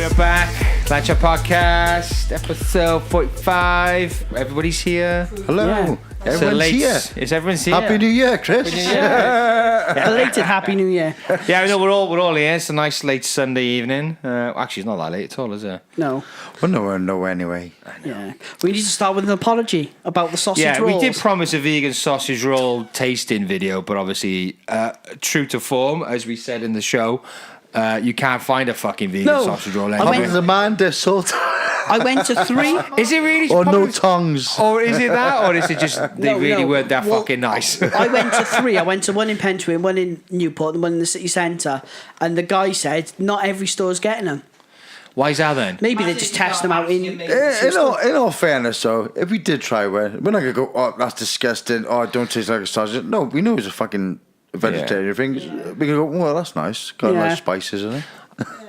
we're back. Latcha Podcast, episode 45. Everybody's here. Hello. Yeah. Everyone's here. Is everyone's here? Happy New Year, Chris. Belated Happy New Year. Yeah, I know we're all here. It's a nice late Sunday evening. Actually, it's not that late at all, is it? No. Well, no, anyway. Yeah. We need to start with an apology about the sausage rolls. Yeah, we did promise a vegan sausage roll tasting video, but obviously, true to form, as we said in the show, you can't find a fucking vegan sausage roll anywhere. I went Amanda salt. I went to 3. Is it really? Or no tongues. Or is it that? Or is it just they really weren't that fucking nice? I went to 3. I went to one in Pentwyn, one in Newport, and one in the city centre. And the guy said, not every store's getting them. Why is that then? Maybe they're just testing them out in... In all fairness, though, if we did try one, we're not going to go, oh, that's disgusting, oh, it don't taste like a sausage. No, we know it's a fucking vegetarian thing. We can go, well, that's nice. Got nice spices in it.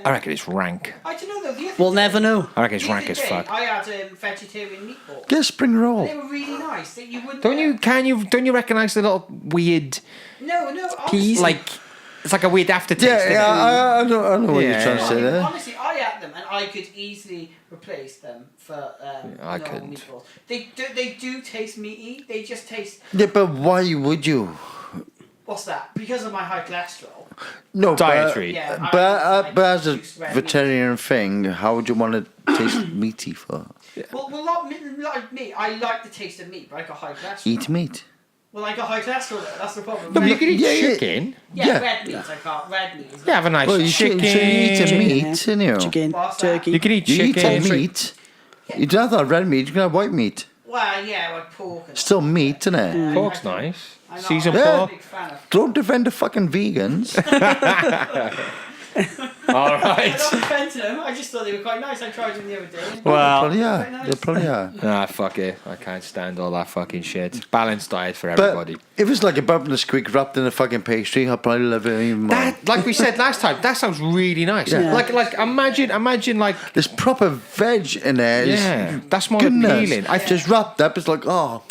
I reckon it's rank. I don't know though. We'll never know. I reckon it's rank as fuck. I had vegetarian meatballs. Get a spring roll. They were really nice. That you wouldn't. Don't you recognise the little weird? No. Peas? It's like a weird aftertaste. I know what you're trying to say there. Honestly, I had them and I could easily replace them for I couldn't. meatballs. They do taste meaty. They just taste. Yeah, but why would you? What's that? Because of my high cholesterol. No, dietary. But as a vegetarian thing, how would you want to taste meaty for? Well, not like meat. I like the taste of meat, but I got high cholesterol. Eat meat. Well, I got high cholesterol though. That's the problem. No, but you can eat chicken. Yeah, red meat. I can't. Red meat. Yeah, have a nice chicken. So you eat a meat, you? Chicken, turkey. You can eat You chicken. eat meat. You don't have red meat, you can have white meat. Well, yeah, like pork. And Still meat, isn't it? Pork's nice. I'm not- Seasoned I'm not a pork. big fan of. Don't defend the fucking vegans. All I right. don't offend them. I just thought they were quite nice. I tried them the other day. Well, They probably are. fuck it. I can't stand all that fucking shit. Balanced diet for everybody. But if it's like a bump and a squeak wrapped in a fucking pastry, I'll probably love it even more. That, like we said last time, that sounds really nice. Yeah. Like imagine like There's proper veg in there. yeah, that's more Goodness. appealing. I just wrapped up. It's like, oh,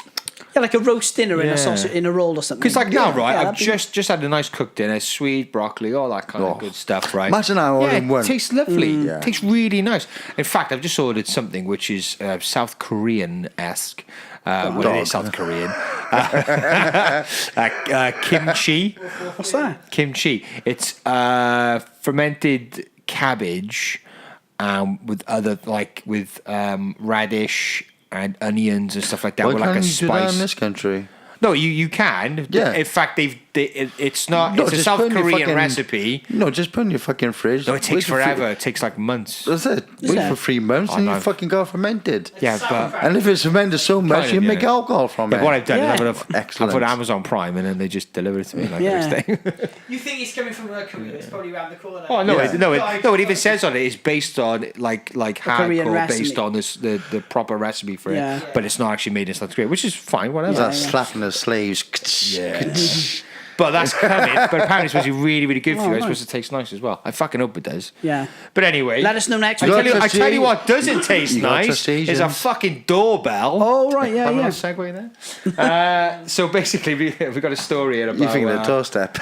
Yeah, like a roast dinner in Yeah. a sausage, in a roll or something. Because like now, right, I've that'd be- just had a nice cooked dinner, sweet broccoli, all that kind of good stuff, right? imagine that all in one. It tastes lovely. Yeah. It tastes really nice. In fact, I've just ordered something which is South Korean-esque. Well, it is South Korean. Kimchi. What's that? Kimchi. It's fermented cabbage with other with radish and onions and stuff like that. why with like can't a you do that in spice. this country? No, you can. Yeah. In fact, it's not. No, It's a just South put in your Korean fucking- recipe. No, just put in your fucking fridge. No, it takes Wait for forever. It takes like months. That's it. Wait it? for 3 months Oh, and no. you fucking got fermented. Yeah, but And if it's fermented so much, Kind of, you make yeah. alcohol from it. what I've done Yeah. is I've Excellent. put Amazon Prime and then they just deliver it to me like Yeah. next day. You think it's coming from Korea? It's probably around the corner. Oh no, Yeah. it even says on it it's based on like Korean hardcore recipe. based on the proper recipe for Yeah. it, but it's not actually made in South Korea, which is fine, whatever. That's slapping the slaves. Yeah. But that's coming. But apparently it's supposed to be really, really good for you. It's nice. supposed to taste nice as well. I fucking hope it does. Yeah. But anyway, Let us know next I week. tell you what doesn't taste You got nice prestige, is yeah. a fucking doorbell. Oh, right, yeah, Have a yeah. nice segue there. So basically, we've got a story here about. You think of the doorstep.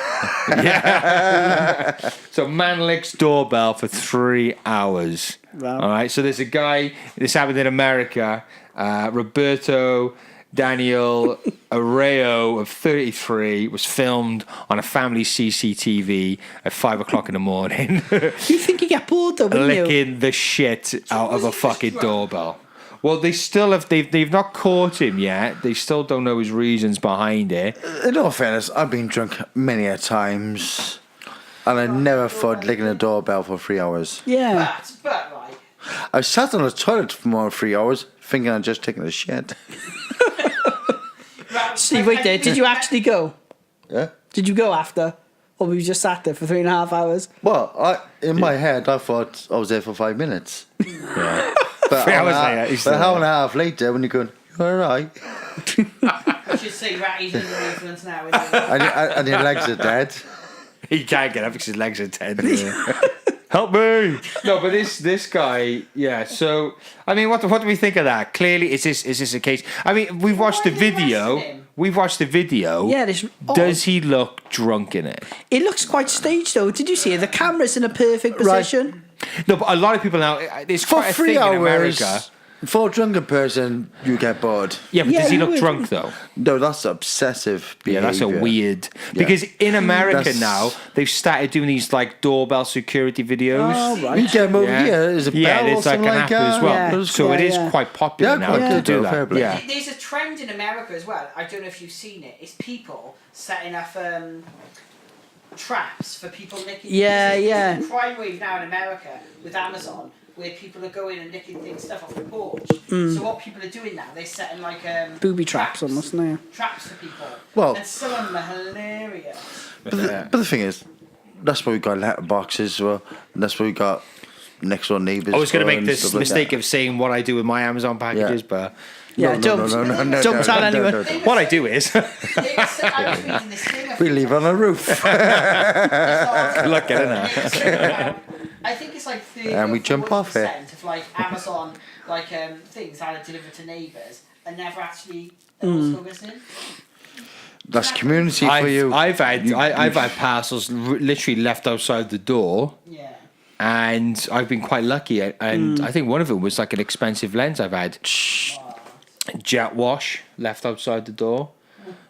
Yeah. So man licks doorbell for 3 hours. Wow. All right. So there's a guy. This happened in America. Roberto Daniel Arreo of 33 was filmed on a family CCTV at 5 o'clock in the morning, You think you get bored though, wouldn't you? licking the shit out of was a he just fucking drunk? doorbell. Well, they still have. They've not caught him yet. They still don't know his reasons behind it. In all fairness, I've been drunk many a times. And I never thought licking a doorbell for 3 hours. Yeah. But right. I sat on the toilet for more than 3 hours thinking I'd just taken a shit. Steve, wait there. Did you actually go? Yeah? Did you go after? Or were you just sat there for 3.5 hours? Well, in my head, I thought I was there for 5 minutes. Yeah. But 3 hours later, he's still an hour there. and a half later, when you're going, you all right? I should say Ratty's under the influence now. Isn't he? And your legs are dead. He can't get up because his legs are tender. Help me! No, but this guy, yeah. So, I mean, what do we think of that? Clearly, is this a case? I mean, we've watched the Why are they video. arresting him? We've watched the video. Yeah, this. Does he look drunk in it? It looks quite staged though. Did you see it? The camera's in a perfect position. No, but a lot of people now. It's For quite a 3 thing in hours, America. for a drunken person, you get bored. Yeah, but Yeah, does he you look would. drunk though? No, that's obsessive Yeah, behavior. that's a weird. Because in America That's- now, they've started doing these like doorbell security videos. Oh, You right. get them over here, there's a bell yeah, or there's like something an like app that. as well. Yeah. So it is Yeah. quite popular Yeah, now quite to good do though, fair that. play. Yeah. There's a trend in America as well. I don't know if you've seen it. It's people setting up traps for people nicking. Yeah, there's yeah. a crime wave now in America with Amazon where people are going and nicking stuff off the porch. So what people are doing now, they're setting like Booby traps almost now. traps for people. Well- and some of them are hilarious. But the thing is, that's why we got letterboxes as well. And that's why we got next door neighbours. I was going to for make and this stuff like mistake that. of saying what I do with my Amazon packages, but Yeah, don't tell anyone. what I do is I was reading this thing. We leave on a roof. look at it. I think it's like 30 And we or jump off it. 40% of like Amazon things that are delivered to neighbours and never actually go missing. That's community for you. I've had parcels literally left outside the door. Yeah. And I've been quite lucky, and I think one of them was like an expensive lens I've had. Jet wash left outside the door.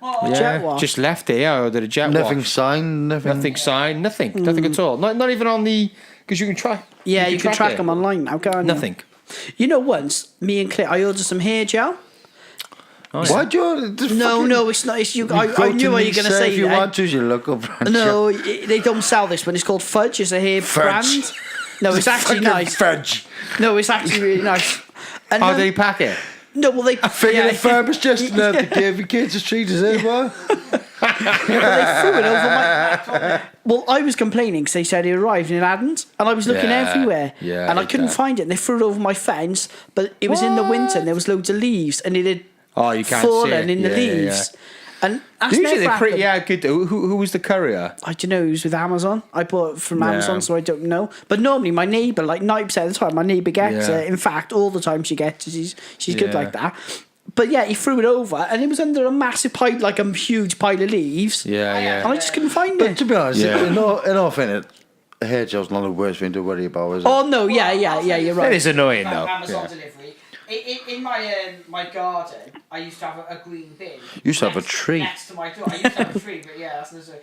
Oh, Jet wash? Just left it. Yeah, I ordered a jet Nothing wash. signed, Nothing signed. Nothing at all. Not even on the because you can track. Yeah, you can track it. them online now, can't you? Nothing. You know, once me and Claire, I ordered some hair gel. Why'd you? No, it's not. It's you. I knew what you were going to say. If you then. want to, you look up. No, they don't sell this one. It's called Fudge. It's a hair Fudge. brand. No, it's actually nice. Fudge. No, it's actually really nice. And How then- do they pack it? No, well they. Figure the firm is just enough to give your kids a treat, is it? What? They threw it over my. Well, I was complaining because they said it arrived and it hadn't, and I was looking Yeah, everywhere, yeah, and I I couldn't bet. find it. And they threw it over my fence, but it was in the winter and there was loads of leaves, and it had Oh, you can't see fallen it. in the Yeah, yeah, leaves. And that's Usually never they're pretty. happened. Yeah, good. Who was the courier? I don't know. It was with Amazon. I bought it from Yeah. Amazon, so I don't know. But normally, my neighbour, like 90% of the time, my neighbour gets Yeah. it. In fact, all the time she gets it. She's good Yeah. like that. But yeah, he threw it over, and it was under a massive pile, like a huge pile of leaves. Yeah, And yeah. I just couldn't find But it. to be honest, Yeah. in all fairness, a hair gel's not the worst thing to worry about, is it? Oh no, yeah, you're That right. is annoying though. Amazon Yeah. delivery. In my garden, I used to have a green bin. You used to have a next- tree. next to my door. I used to have a tree, but yeah, that's another story.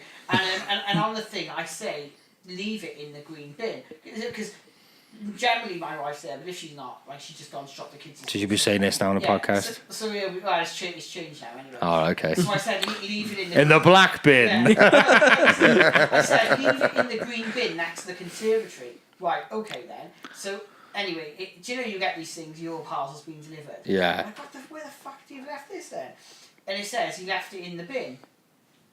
And on the thing, I say leave it in the green bin because generally my wife's there, but if she's not, like she's just gone to drop the kids. Should you be saying this now on a podcast? So yeah, it's changed now anyway. Oh, okay. So I said leave it in In the black bin. Yeah. I said leave it in the green bin next to the conservatory. Right, okay then. So anyway, do you know you get these things, your parcel's been delivered? Yeah. I'm like, where the fuck do you left this then? And it says he left it in the bin.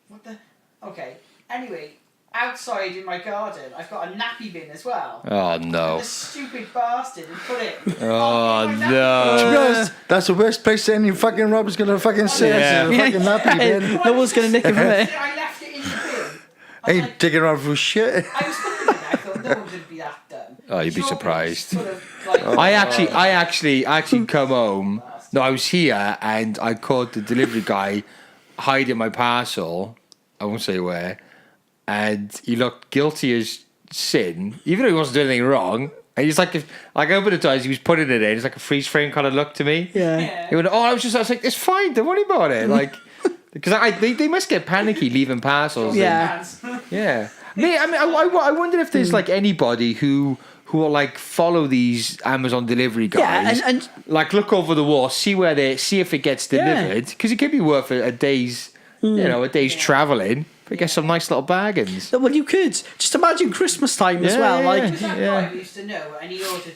What the? Okay. Anyway, outside in my garden, I've got a nappy bin as well. Oh no. This stupid bastard and put it. Oh, in my nappy no. To be honest, that's the worst place any fucking robber's gonna fucking sit. Yeah. It's a fucking nappy bin. No one's going to nick it from bin. there. I left it in the bin. I was Ain't like, digging around for shit. I was thinking that. I thought no one's going to be that dumb. Oh, you'd be Your surprised. bin is sort of like- I actually come home. No, I was here and I caught the delivery guy hiding my parcel. I won't say where. And he looked guilty as sin, even though he wasn't doing anything wrong. And he's like I opened the door, he was putting it in. It's like a freeze frame kind of look to me. Yeah. He went, I was like, it's fine. Don't worry about it. Like, because they must get panicky leaving parcels. Yeah. Yeah. I wonder if there's like anybody who will like follow these Amazon delivery guys. Yeah, and like look over the wall, see if it gets delivered, because it could be worth a day's, a day's traveling. But get some nice little bargains. well, you could just imagine Christmas time as well. Yeah. Like, Because that guy we used to know, and he ordered.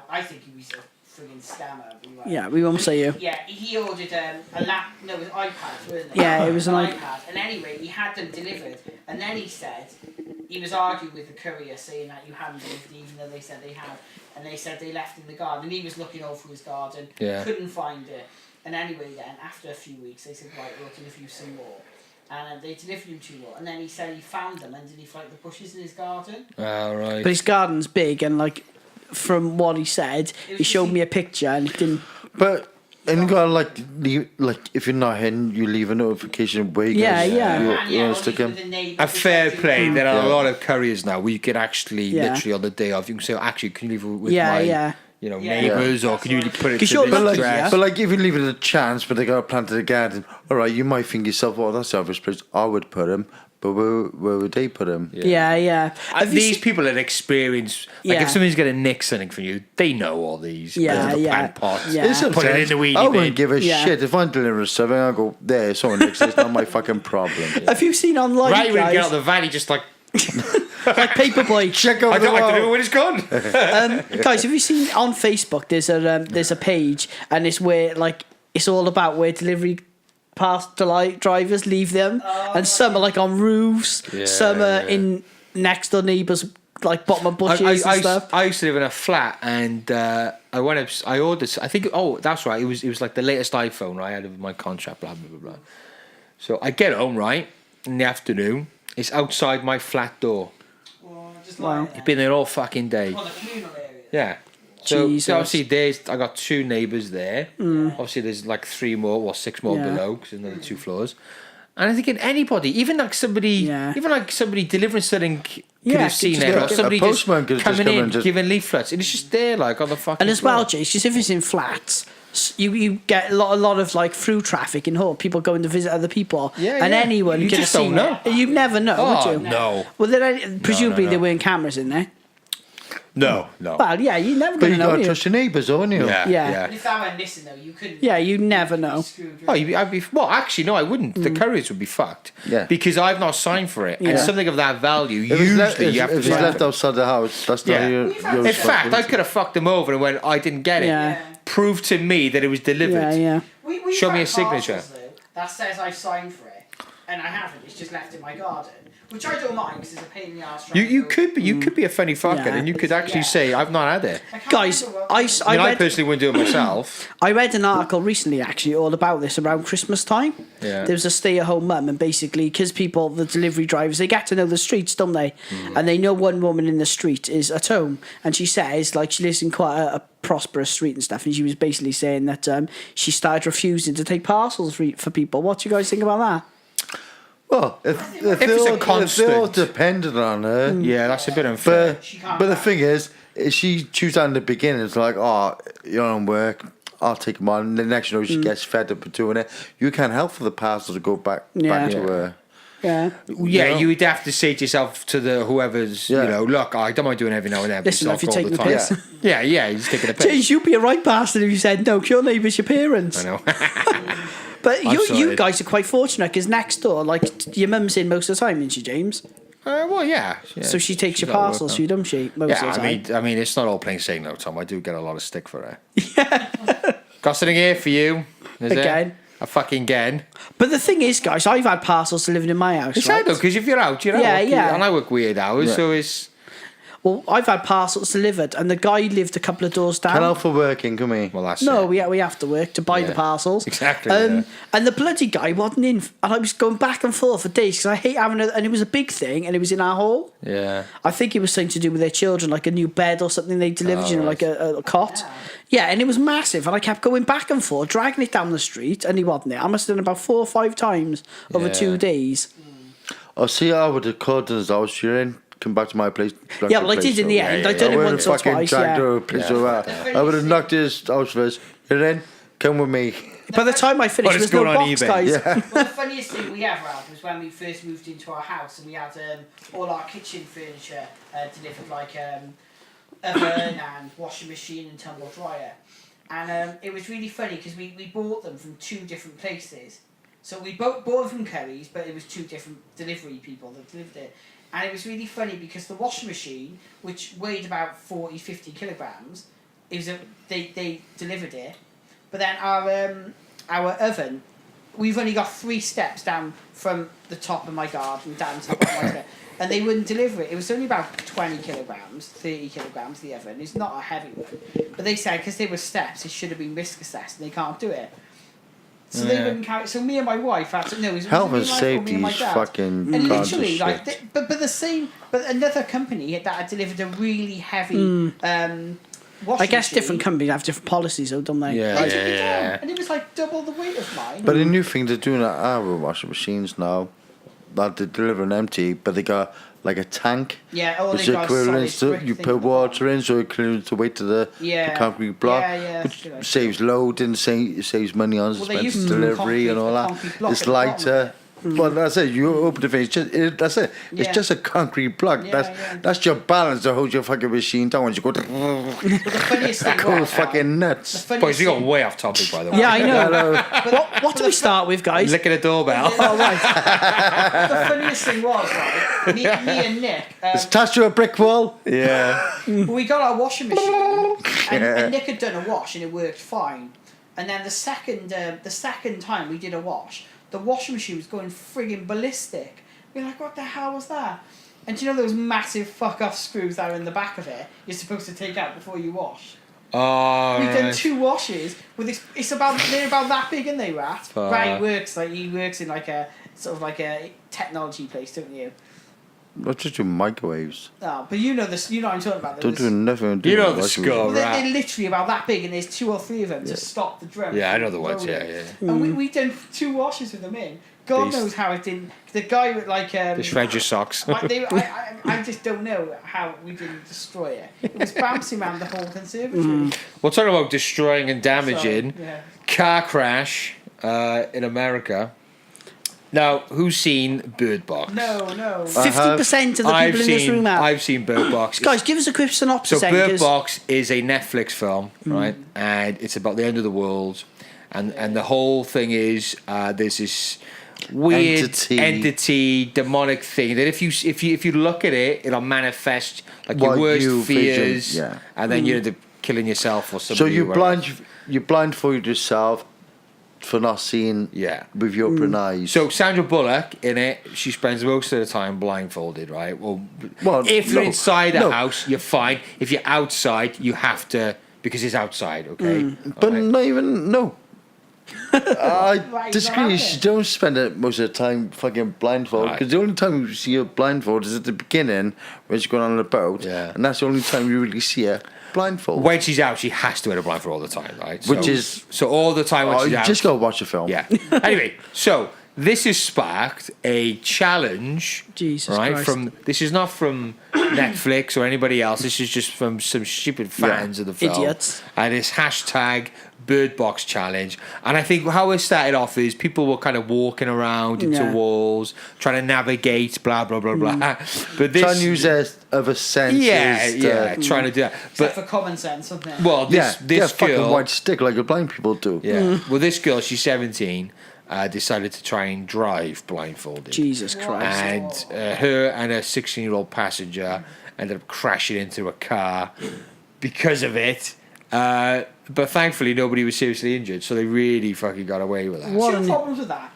I think he was a frigging scammer. But yeah, we won't say you. Yeah, he ordered a lap. No, it was iPad, wasn't it? Yeah, it was an iPad. And anyway, he had them delivered, and then he said he was arguing with the courier, saying that you hadn't delivered, even though they said they had, and they said they left in the garden. And he was looking over his garden, couldn't find it. And anyway, then after a few weeks, they said, right, we'll deliver you some more. And they delivered him 2 more, and then he said he found them underneath like the bushes in his garden. Oh, right. But his garden's big, and like from what he said, he showed me a picture, and it didn't. But And you gotta leave, if you're not in, you leave a notification where you Yeah, guys, yeah. you wanna stick him. A fair play. There are Yeah. a lot of couriers now where you can actually, literally on the day off, you can say, actually, can you leave it with my, neighbours, or can you put it 'Cause to you're this lucky, address? But if you leave it a chance, but they got planted a garden, all right, you might think yourself, "Oh, that's Elvis place. I would put him." But where would they put him? Yeah. Have you These seen- people that experience, like Yeah. if somebody's going to nick something from you, they know all these. Yeah, the yeah. plant pots. Yeah. Put it in the weedy I bin. wouldn't give a Yeah. shit if I'm delivering something. I go there, someone nicks it. It's not my fucking problem. Have you seen online, Right when you get out guys? of the van, he just like, Like Paperboy. Check I over the don't know wall. when it's gone. Guys, have you seen on Facebook? There's a page, and it's where it's all about where delivery drivers leave them, and some are like on roofs, some are in next door neighbours, like bottom of bushes and stuff. I used to live in a flat, and I went up. I ordered. I think. Oh, that's right. It was like the latest iPhone I had with my contract. Blah blah blah blah. So I get home right in the afternoon. It's outside my flat door. Wow. It's been there all fucking day. Well, the communal area. Yeah. So Jesus. obviously I got 2 neighbours there. Obviously there's like 3 more or 6 more Yeah. below because there's another 2 floors. And I'm thinking anybody, even like somebody delivering something could Yeah, have seen just it, or get- somebody a postman could just have just coming come in and just- giving leaflets, and it's just there like on the fucking. And as well, floor. Jace, just if it's in flats, you get a lot of like through traffic in Hull, people going to visit other people, Yeah, and yeah. anyone You could just have don't seen know. it. You never know, Oh would you? no, Well, then presumably no. there weren't cameras in there. no. Well, yeah, you never But gonna you know. gotta do you? trust your neighbours, don't you? Yeah, Yeah. yeah. But if that went missing though, you couldn't. Yeah, you never know. Screwed Oh, really. I'd be well. Actually, no, I wouldn't. The couriers would be fucked. Yeah. Because I've not signed for it, Yeah. and something of that value, If it's usually left, you have to. if it's sign left for it. outside the house, that's Yeah. not your In In fact, I responsibility. could have fucked them over and went, I didn't get it. Yeah. Prove to me that it was delivered. Yeah. We Show me a found signature. parcels, though, that says I've signed for it, and I haven't. It's just left in my garden, which I don't mind because it's a pain in the arse. You could be a funny fucker, Yeah. and you could actually Yeah. say, I've not had it. Guys, I I personally wouldn't do it myself. I read an article recently, actually, all about this around Christmas time. Yeah. There was a stay-at-home mum, and basically, because the delivery drivers, they get to know the streets, don't they? And they know one woman in the street is at home, and she says, like, she lives in quite a prosperous street and stuff, and she was basically saying that she started refusing to take parcels for people. What do you guys think about that? Well, if it's a they're all constant- dependent on her, Yeah, that's a bit unfair. but She can't but the back. thing is, if she chooses that in the beginning, it's like, oh, you're on work, I'll take them on. And the next, she gets fed up with doing it. You can't help for the parcel to go back Yeah. to her. Yeah. Yeah, know? you would have to say to yourself, to the whoever's, Yeah. look, I don't mind doing every now and then. but Listen, it's if not you're all the taking the time. piss. Yeah, he's taking a piss. Jeez, you'd be a right bastard if you said no, 'cause your neighbour's your parents. I know. But you sorry. guys are quite fortunate, because next door, like, your mum's in most of the time, isn't she, James? Well, yeah. So she takes She's your got work parcels, now. for you, doesn't she? Most Yeah, of the time. I mean, it's not all plain sailing though, Tom. I do get a lot of stick for it. Yeah. Got something here for you. Is Again. It? A fucking again. But the thing is, guys, I've had parcels delivered in my house. It's right? hard though, because if you're out, you're Yeah, out. yeah. And I work weird hours, Yeah. so it's. Well, I've had parcels delivered, and the guy lived a couple of doors down. Can help for working, come here. Well, that's No, it. we have to work to buy the Yeah. parcels. Exactly, yeah. And the bloody guy wasn't in, and I was going back and forth for days because I hate having and it was a big thing, and it was in our hall. Yeah. I think it was something to do with their children, like a new bed or something they delivered, Oh, like a cot. Yeah, and it was massive, and I kept going back and forth, dragging it down the street, and he wasn't there. I must have done about 4 or 5 times over Yeah. 2 days. I'll see I would have called to his house, you're in, come back to my place. Yeah, well, I did in the end. I done I it would have once or fucking twice. dragged Yeah. her a place or that. I would have knocked his house first. You're in, come with me. By the time I finished, Well, it's there's no going on box, eBay. guys. Yeah. Well, the funniest thing we ever had was when we first moved into our house and we had all our kitchen furniture delivered, like oven and washing machine and tumble dryer. And it was really funny because we bought them from 2 different places. So we both bought them from Curry's, but it was 2 different delivery people that delivered it. And it was really funny because the washing machine, which weighed about 40, 50 kilograms, they delivered it. But then our oven, we've only got 3 steps down from the top of my garden down to the bottom of my step. And they wouldn't deliver it. It was only about 20 kilograms, 30 kilograms, the oven. It's not a heavy one. But they said because they were steps, it should have been risk assessed, and they can't do it. So they Yeah. wouldn't carry. So me and my wife had to. No, it was Health me and my wife or me safety and my is dad. fucking And conscious literally, like, shit. but another company that had delivered a really heavy I guess machine. different companies have different policies, though, don't they? Yeah. They took it down, and it was like double the weight of mine. But the new thing they're doing at our washing machines now, that they deliver an empty, but they got like a tank. Yeah, oh, which they got a equivalent solid to you brick put thing. water in, so equivalent to weight to the concrete block, which saves load and saves money on Well, they used expense to do delivery and all a that. concrete block It's at the bottom of lighter. Well, that's it. You open the thing. That's it. It's Yeah. just a concrete block. Yeah, That's your balance to hold your fucking machine down. When you go, But the funniest thing that goes was, fucking nuts. Boys, we got way off topic, by the way. Yeah, I know. What do we start with, guys? Licking a doorbell. Oh, right. the funniest thing was, right, me and Nick, It's attached to a brick wall. Yeah. we got our washing machine, and Nick had done a wash and it worked fine. And then the second time we did a wash, the washing machine was going frigging ballistic. We were like, what the hell was that? And do you know those massive fuck off screws that are in the back of it? You're supposed to take out before you wash. Oh, We've done right. 2 washes with this. They're about that big, and they rat. Fuck. Ratty works in like a sort of like a technology place, don't you? Not just your microwaves. Oh, but you know this. You know what I'm talking about. Don't do nothing. You know the washing score. machine. They're literally about that big, and there's 2 or 3 of them to stop the drum. Yeah, I know the ones. rolling. Yeah, yeah. And we done 2 washes with them in. God Beast. knows how it didn't. The guy with like They shred your socks. I just don't know how we didn't destroy it. It was bouncing around the whole conservatory. We're talking about destroying and damaging. So, yeah. Car crash in America. Now, who's seen Bird Box? No. 50% of the people in this room have. I've seen Bird Box. Guys, give us a quick synopsis. So then, Bird 'cause- Box is a Netflix film, right? And it's about the end of the world, and the whole thing is there's this weird entity, demonic thing that if you look at it, it'll manifest like your What worst you fears, vision, yeah. and then you end up killing yourself or something. So you blindfold yourself for not seeing with your open eyes. So Sandra Bullock in it, she spends most of the time blindfolded, right? Well if you're no, inside a no. house, you're fine. If you're outside, you have to because it's outside, okay? But Alright. not even no. I Right, disagree. right. She don't spend it most of the time fucking blindfold because the only time you see her blindfold is at the beginning when she's going on the boat, and that's the only time you really see her blindfold. When she's out, she has to wear a blindfold all the time, right? Which is so all the time when she's you out. just go watch the film. Yeah. Anyway, so this has sparked a challenge, Jesus right? Christ. This is not from Netflix or anybody else. This is just from some stupid fans of the film. Idiots. And it's hashtag Bird Box Challenge. And I think how it started off is people were kind of walking around into walls, trying to navigate, blah blah blah blah. But this Trying to use their other senses. trying to do that. Except But for common sense, isn't it? well, this fucking girl, white stick like the blind people do. yeah. Well, this girl, she's 17. Decided to try and drive blindfolded. Jesus Christ. And her and a 16-year-old passenger ended up crashing into a car because of it. But thankfully, nobody was seriously injured, so they really fucking got away with that. Two problems with that.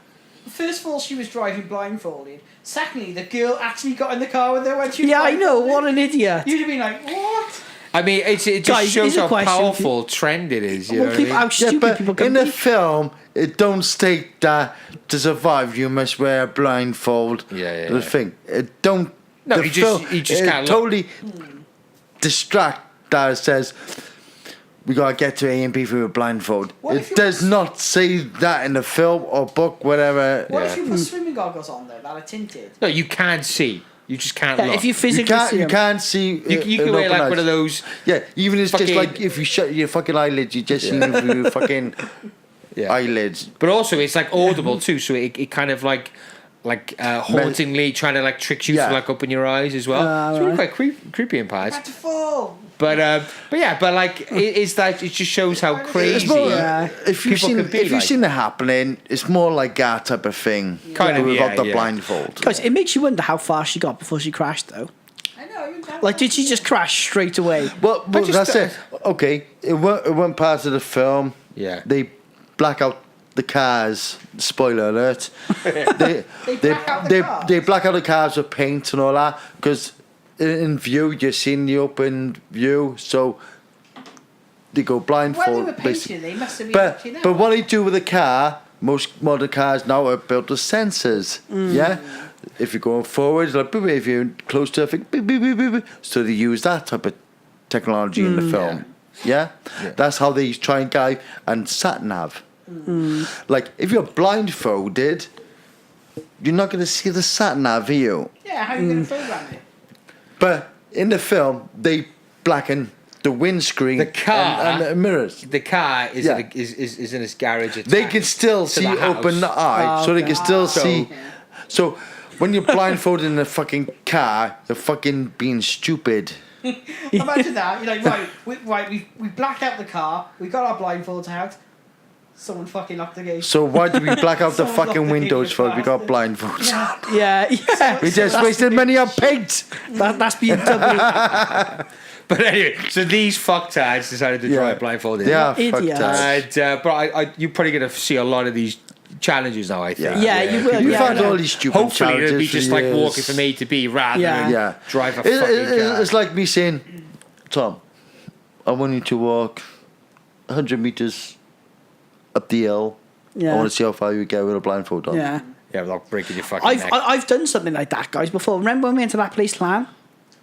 First of all, she was driving blindfolded. Secondly, the girl actually got in the car with her when she was Yeah, I know. blindfolded. What an idiot. You'd have been like, what? I mean, it just Guys, shows here's a how question. powerful trend it is. You Well, know what I people, mean? how stupid but people can in the be. film, it don't state that to survive you must wear a blindfold. Yeah. The thing, it don't. No, the you just it can't look. totally distract that it says we gotta get to A and B through a blindfold. What if It you does was- not say that in the film or book, whatever. What if you put swimming goggles on there that are tinted? No, you can't see. You just can't Yeah, look. if you You physically see you them. can't see. you can wear like one of those. Yeah, even it's just fucking- like if you shut your fucking eyelids, you just see through your fucking eyelids. But also, it's like audible too, so it kind of like hauntingly trying to like trick you to like open your eyes as well. It's really quite creepy in parts. Had to fall. But like it's that it just shows how crazy It's more, if you've people seen can be. if you've seen it happening, it's more like that type of thing. Kind of, without yeah, the yeah. blindfold. Guys, it makes you wonder how far she got before she crashed, though. I know. Like, did she just crash straight away? Well, just- that's it. Okay, it went past of the film. Yeah. They black out the cars. Spoiler alert. they black out the cars? They black out the cars with paint and all that because in view you're seeing the open view, so they go When blindfold. they were basically. painting, they must have been But looking out. but what they do with the car, most modern cars now are built with sensors. Yeah, if you're going forward, like beep, beep, if you're close to a thing, beep, beep, beep, beep, beep. So they use that type of technology in the film. Yeah? That's how they try and guide and sat nav. Like, if you're blindfolded, you're not going to see the sat nav, are you? Yeah, how are you going to program it? But in the film, they blacken the windscreen, The car, and the mirrors. The car is Yeah. is in its garage. They can still see, the house. open the eye, so they can still see. So when you're blindfolded in a fucking car, you're fucking being stupid. Imagine that. You're like, we blacked out the car, we got our blindfolds out, someone fucking locked the gate. So why did we black out the Someone locked fucking the windows gate for? We got bastard. blindfolds. Yeah. We just wasted money on paint. That's BMW. But anyway, so these fucktards decided to try Yeah. a blindfolded. Yeah, fuck Idiots. that. And, but you're probably going to see a lot of these challenges now, I think. Yeah, you will. We've yeah, had all these stupid Hopefully challenges it'll be for just like years. walking from A to B rather than Yeah. drive a fucking car. It's like me saying, Tom, I want you to walk 100 metres up the hill. Yeah. I want to see how far you get with a blindfold on. Yeah. Yeah, without breaking your fucking neck. I've done something like that, guys, before. Remember when we went to that place, Lan?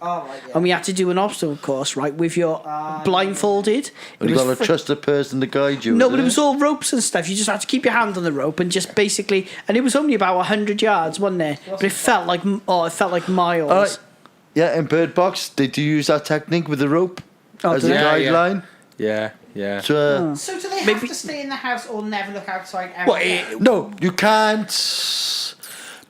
Oh, right, yeah. And we had to do an obstacle course, right, with your blindfolded. And you got to trust the person to guide you. No, isn't but it was all ropes and stuff. You just had to keep your hand on the rope and just basically, and it was only about 100 yards, wasn't it? But it felt like miles. All right. Yeah, in Bird Box, they do use that technique with the rope as a do they? guideline. Yeah. So, So do they have Maybe- to stay in the house or never look outside ever? Well, no, you can't.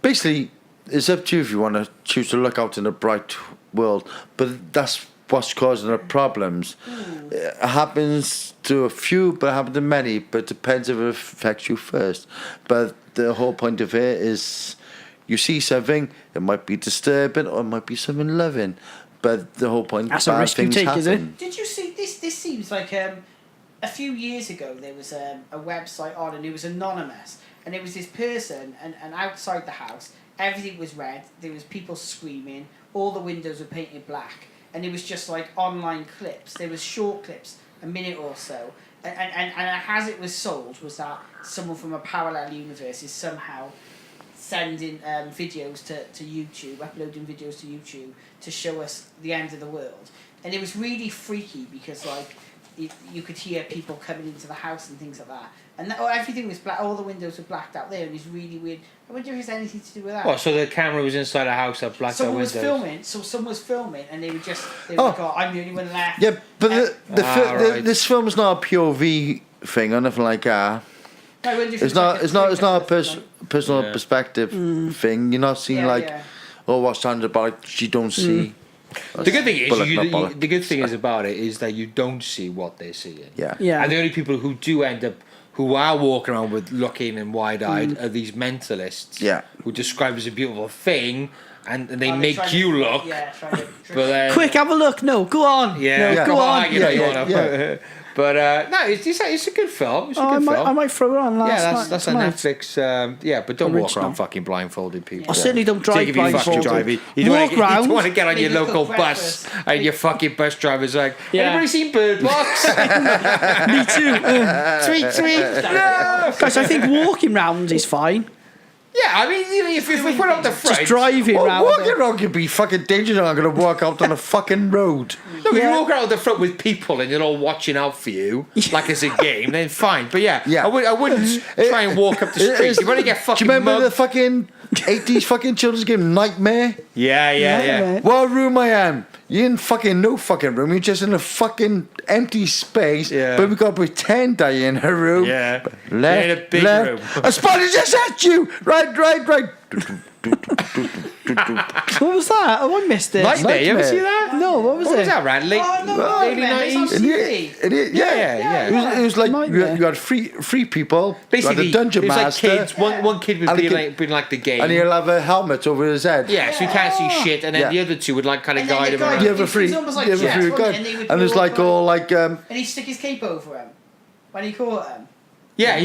Basically, it's up to you if you want to choose to look out in a bright world. But that's what's causing the problems. It happens to a few, but it happens to many. But it depends if it affects you first. But the whole point of it is, you see something, it might be disturbing or it might be something loving. But the whole point, That's a bad risk you things take, happen. is it? Did you see this? This seems like a few years ago there was a website on and it was anonymous and it was this person and outside the house everything was red, there was people screaming, all the windows were painted black and it was just like online clips, there was short clips, a minute or so and as it was sold was that someone from a parallel universe is somehow sending videos to YouTube, uploading videos to YouTube to show us the end of the world. And it was really freaky because like you could hear people coming into the house and things like that. And everything was black, all the windows were blacked out there and it's really weird. I wonder if it's anything to do with that. Well, so the camera was inside a house that blacked out Someone was windows. someone was filming and they were like, oh, I'm the only one left. Yeah, but right. this film is not a POV thing or nothing like that. I wonder if It's like not a person. personal perspective thing. You're not seeing oh, what's Sandra about? You don't see. The good thing is, Bullock, not Bullock. the good thing is about it is that you don't see what they're seeing. Yeah. Yeah. And the only people who do end up, who are walking around with looking and wide-eyed, are these mentalists. Yeah. Who describe it as a beautiful thing, and they Oh, they're make trying you to- look. Yeah, trying to But then, Quick, have a look. No, go on. yeah, No, go on. You know, you Yeah, wanna. But no, it's a good film. It's a good film. I might throw it on last Yeah, night. that's a tonight. Netflix. Yeah, but don't walk Original. around fucking blindfolded, people. I certainly don't drive Take it if you fucking blindfolded. drive. You don't Walk wanna round. You don't want to get on your Maybe local cook bus breakfast. and your fucking bus driver's like, Yeah. anybody seen Bird Box? Me too. Tweet, tweet. No. Guys, I think walking round is fine. Yeah, I mean, if we put up the front, Just driving Well, round. walking around can be fucking dangerous. I'm going to walk out on a fucking road. No, if Yeah. you walk around the front with people and they're all watching out for you, like it's a game, then fine. But yeah, Yeah. I wouldn't try and walk up the street. You're going to get Do fucking you remember the mugged. fucking 80s fucking children's game Nightmare? Yeah. What room I am? You in fucking no fucking room. You're just in a fucking empty space. Yeah. But we got to pretend that you're in a room. Yeah. Left, You're in a big left. room. A spider just at you. Right. What was that? Oh, I missed it. Nightmare, you ever Nightmare. see that? No, what was What it? was that, Rand? Late, Oh, no, early man, it's on 90s? TV. Yeah. It was like Nightmare. you had three people. Basically, you had a dungeon it was like master. kids. One kid was And the being like the game. And he'll have a helmet over his head. Yeah, so he can't see shit, and then Yeah. the other two would like kind of And then guide the him guy- around. You have a It free, was almost like you have a chess, free wasn't gun, it? And they would and it's go like all all like And he'd stick his cape over him when he caught him. no, Yeah.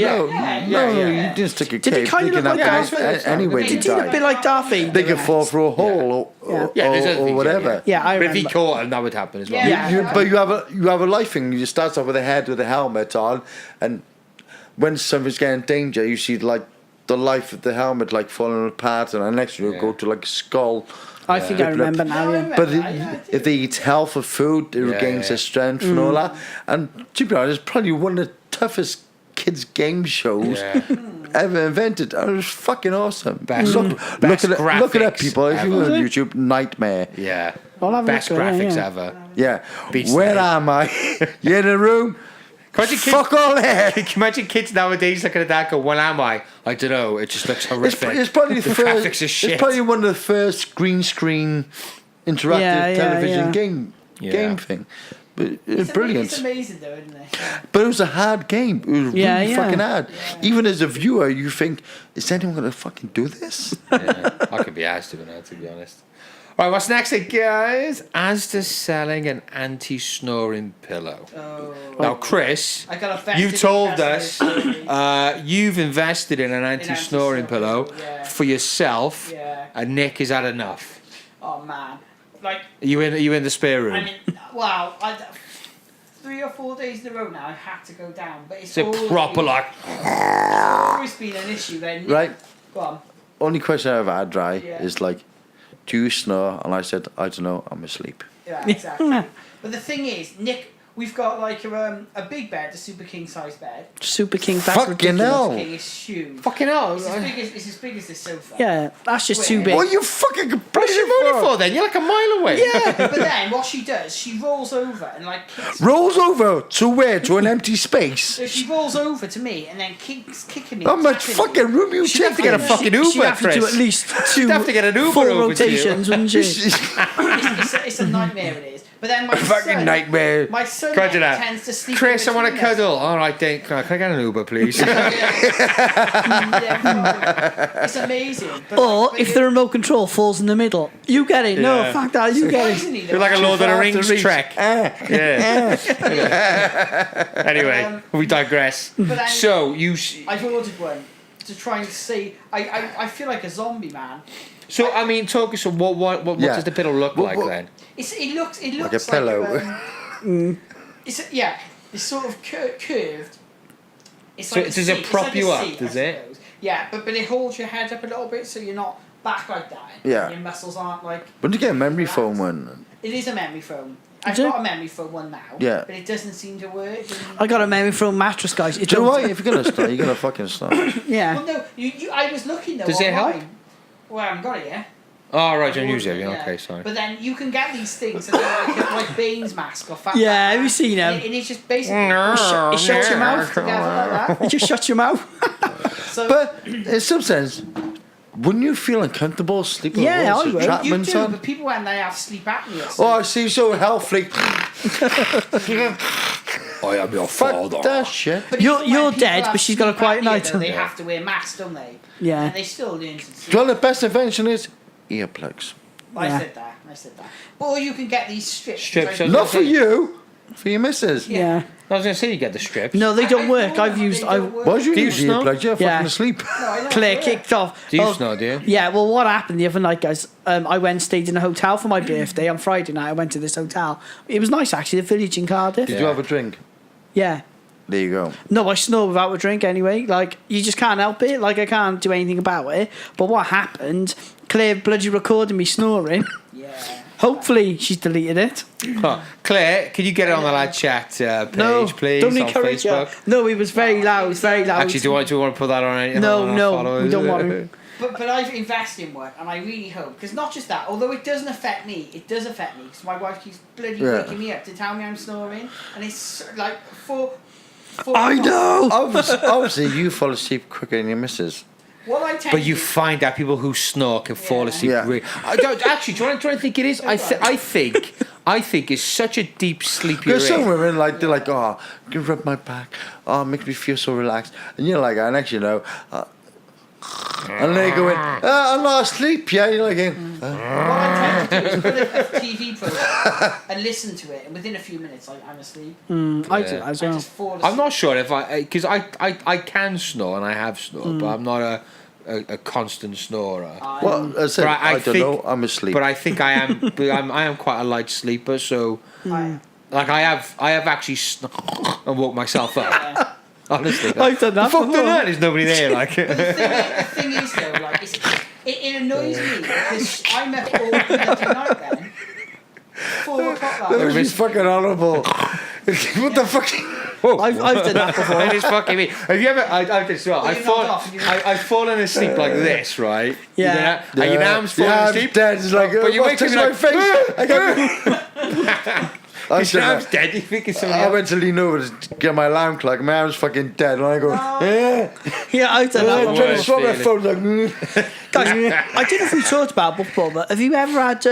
you didn't stick a Did it cape. kind They of can look have like guys that? anyway. Did Did he look a bit like Darth Vader? They can fall through a hole Yeah, there's other or things, whatever. Yeah, I But if he remember. caught him, that would happen as well. Yeah. But you have a life thing. You start off with a head with a helmet on, and when something's getting danger, you see like the life of the helmet like falling apart, and the next one you go to like a skull. I think I remember now. Yeah. But if they eat healthy food, it regains their strength and all that. And to be honest, it's probably one of the toughest kids' game shows ever invented. And it was fucking awesome. Best Look at that, people. If you go on YouTube, Nightmare. Yeah. I'll have a Best look at it, graphics yeah. ever. Yeah. Beats Where the- am I? You in the room? Imagine kids, Fuck all that. Can you imagine kids nowadays looking at that and go, "What am I?" I don't know. It just looks horrific. It's probably the graphics first. are shit. It's probably one of the first green screen interactive television game thing. But it's brilliant. It's amazing though, isn't it? But it was a hard game. It was really fucking hard. Yeah. Even as a viewer, you think, is anyone going to fucking do this? I could be asked doing that, to be honest. All right, what's next, then, guys? Asda selling an anti-snoring pillow. Oh. Now, Chris, I got a you told us story. you've invested in an anti-snoring pillow yeah. for yourself, Yeah. and Nick has had enough. Oh man, like Are you in the spare room? I mean, wow, 3 or 4 days in a row now I've had to go down, but it's It's a always proper been, like. it's always been an issue. Then Right. Go on. Only question I've had, right, Yeah. is like, do you snore? And I said, I don't know, I'm asleep. Yeah, exactly. But the thing is, Nick, we've got like a big bed, a super king size bed. Super King. That's Fucking ridiculous. hell. King is huge. Fucking hell. It's as big as this sofa. Yeah, that's just too big. What are you fucking What's complaining she moaning for then? You're like a mile away. Yeah, but then what she does, she rolls over and like kicks. Rolls over to where? To an empty space? So she rolls over to me and then keeps kicking me. How much tapping fucking me. room you She'd have to get a taking? fucking Uber, She'd have to do Chris. at least two have to get an Uber full over to you. rotations, wouldn't she? It's a nightmare. It is. But then my Fucking son, nightmare. My son Imagine that. tends to sleep. Chris, I in want to between us. cuddle. All right, then. Can I get an Uber, please? Yeah, it's amazing. But Or if the remote control falls in the middle, you get it. No, Yeah. fuck that. You get it. surprisingly, You're like a Lord of the far to Rings reach. trek. Yeah. Anyway, we digress. But I- So I've ordered one to try and see. I feel like a zombie man. so I mean, talk us. What Yeah. does the pillow look What- like what- then? It looks Like a pillow. It's sort of curved. It's So like a does it seat. prop It's like you a up, seat, does I it? suppose. Yeah, but it holds your head up a little bit so you're not back like that. Yeah. Your muscles aren't like. When did you get a memory foam one? It is a memory foam. I've Do you? got a memory foam one now. Yeah. But it doesn't seem to work. I got a memory foam mattress, guys. It Do you know don't- what? If you're going to snore, you're going to fucking snore. Yeah. Well, no, I was looking though. Does it help? online. Well, I haven't got it yet. Oh right, don't use Ordered it. it, Yeah, okay, sorry. But then you can get these things that are like Bane's mask or fat. Yeah, have you seen them? And it's just basically It shuts your mouth. together like that. It just shuts your mouth. So But in some sense, wouldn't you feel uncomfortable sleeping Yeah, with I would. lots of you Chapman's do, on? but people when they have sleep apnea. Oh, I see, so healthy. I am your Fuck that shit. But You're- even when you're people dead, have but she's got a sleep quiet apnea, night. though, They have to wear masks, don't they? Yeah. And they still learn to Do sleep. you know the best invention is? Earplugs. I Yeah. said that. Or you can get these strips. Strips, like- Not for you, for your missus. Yeah. I was going to say you get the strips. No, they don't work. know I've they used. don't work. Why do you Do you use snore? earplugs? You're Yeah. fucking asleep. No, I don't Claire work. kicked off. Do you Oh, snore, do you? Yeah, well, what happened the other night, guys? I went and stayed in a hotel for my birthday on Friday night. I went to this hotel. It was nice, actually, the Village in Cardiff. Did you have a drink? Yeah. There you go. No, I snore without a drink anyway. Like, you just can't help it. Like, I can't do anything about it. But what happened, Claire bloody recorded me snoring. Yeah. Hopefully, she's deleted it. Oh, Claire, can you get it on the lad chat page, No, please, don't on encourage Facebook? her. No, it was very loud, very loud. Actually, do you want to put that on any No, on our no, followers? we don't want to. But I've invested in one, and I really hope, because not just that, although it doesn't affect me, it does affect me, because my wife keeps bloody Yeah. waking me up to tell me I'm snoring, and it's like four I know! Obviously, you fall asleep quicker than your missus. What I tend But you to do- find out people who snore can fall Yeah. asleep. Yeah. I don't actually. Do you want to think it is? I think it's such a deep sleep you're Because some in. women, like, they're like, oh, you can rub my back. Oh, it makes me feel so relaxed. And you're like, and actually, and they go in, I'm not asleep, yeah. You're like, What I tend to do is put a TV program and listen to it, and within a few minutes, I'm asleep. I do as I well. just fall asleep. I'm not sure if because I can snore and I have snored, but I'm not a constant snorer. well, I said, But I don't think- know, I'm asleep. But I think I am. But I am quite a light sleeper, so like I have actually and woke myself up. Honestly, I've done that Fuck before. done that. There's nobody there. Like The thing is, though, like, It annoys me because I'm up all bloody night then. 4 o'clock That that was night. just fucking horrible. What the fuck? I've done that before. It is fucking me. Have you ever? I've done as well. Well, you're not off, you're not- I've fallen asleep like this, right? Yeah. And your arms falling I'm asleep. dead. It's like, But you what, wake up touch and my you're face. I got. Your arm's dead. You think it's something I else. went to lean over to get my alarm clock. My arm's fucking dead, and I go, Yeah, I've done that I'm trying to worst swap my feeling. phone. Like, Guys, I don't know if we talked about it before, but have you ever had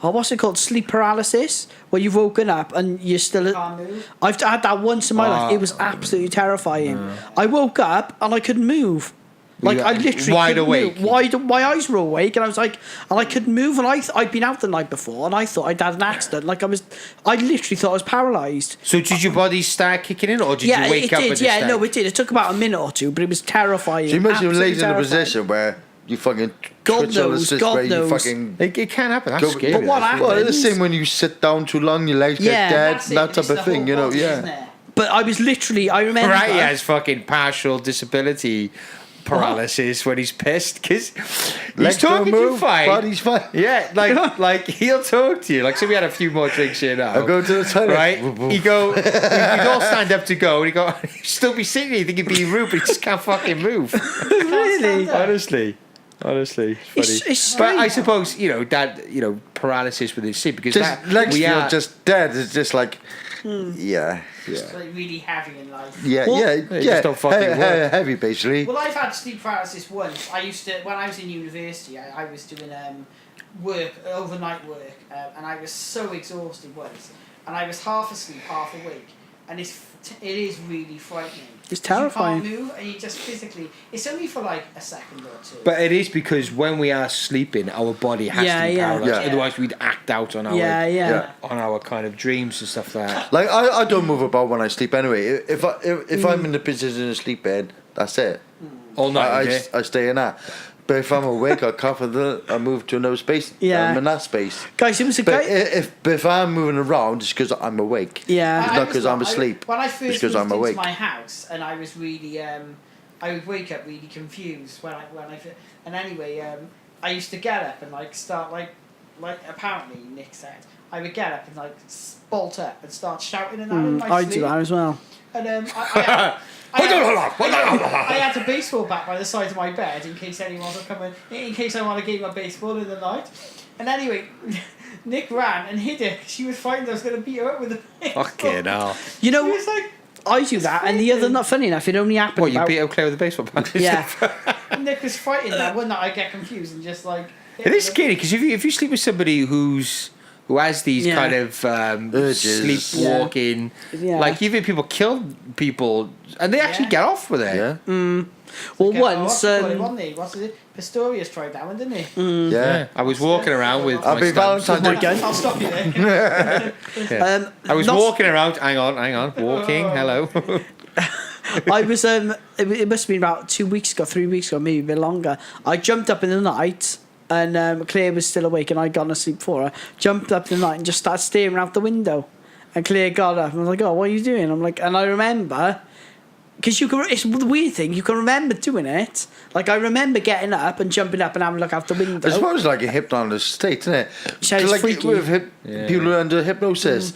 what's it called, sleep paralysis, where you've woken up and you're still? Can't move. I've had that once in my life. It was absolutely terrifying. I woke up and I couldn't move. Like, You I literally wide couldn't awake? move. My eyes were awake, and I was like, and I couldn't move, and I'd been out the night before, and I thought I'd had an accident. Like, I literally thought I was paralysed. So did your body start kicking in, or did you wake it up? did. and Yeah, start- no, it did. It took about a minute or two, but it was terrifying. so you must have Absolutely laid in a terrifying. position where you fucking God twitch all the knows, cysts God where you knows. fucking. It can happen. That's Go- scary. But what that's happened- Well, it's the same when you sit down too long, your legs Yeah, get dead, That's that it, type it's of the thing, whole you know, body, isn't yeah. it? But I was literally, I remember. Right, he has fucking partial disability paralysis when he's pissed because he's Legs don't talking to you move, fine. body's fine. Yeah, like he'll talk to you. Like, say we had a few more drinks here now. I go to the toilet. Right, he go. We'd all stand up to go, and he go. He'd still be sitting there. You think he'd be rude, but he just can't fucking move. Really? Honestly, it's funny. It's but I strange. suppose that paralysis with his sleep because Just that legs we feel are just dead. It's just like, yeah. It's like really heavy in life. Yeah, Well, yeah. just don't fucking work. Heavy, basically. Well, I've had sleep paralysis once. I used to, when I was in university, I was doing work, overnight work, and I was so exhausted once, and I was half asleep, half awake, and it is really frightening. It's terrifying. You can't move, and you just physically. It's only for like a second or two. But it is because when we are sleeping, our body has to be paralyzed. Yeah. Otherwise, we'd act out on our Yeah. on our kind of dreams and stuff like that. Like I don't move about when I sleep anyway. If I'm in the position of sleeping, that's it. All night. I stay in that. But if I'm awake, I cough I move to another space. Yeah. I'm in that space. Guys, it was a But guy. if I'm moving around, it's because I'm awake. Yeah. It's I not was 'cause I'm asleep. When I It's first 'cause moved I'm awake. into my house, and I was really, I would wake up really confused and anyway, I used to get up and like start like apparently Nick said, I would get up and like bolt up and start shouting and that in my I sleep. do that as well. And I had a baseball bat by the side of my bed in case anyone was coming, in case I want to game of baseball in the night. And anyway, Nick ran and hid it. She was frightened I was going to beat her up with a baseball. Fucking hell. You know, She was like, I do that, and the other, not funny enough, it only happened. What, you about- beat out Claire with a baseball bat? Yeah. Nick was frightened that one night I get confused and just like. It is scary because if you sleep with somebody who has these Yeah. kind of Urges. sleepwalking, Yeah. like even people kill people and they actually Yeah. get off with it. Yeah. Well, once. Wasn't he? What's it? Pistorius tried that one, didn't he? Yeah. I was walking around with I'll my be stumps. Valentine's Day. I'll stop you there. I was not- walking around. Hang on, walking. Hello. I was it must have been about 2 weeks ago, 3 weeks ago, maybe a bit longer. I jumped up in the night and Claire was still awake and I'd gone to sleep for her. Jumped up in the night and just started staring out the window. And Claire got up and was like, "Oh, what are you doing?" I'm like, and I remember, because it's the weird thing, you can remember doing it. Like I remember getting up and jumping up and having a look out the window. I suppose like a hypnotic state, isn't it? Sounds like freaky. with people who are under hypnosis,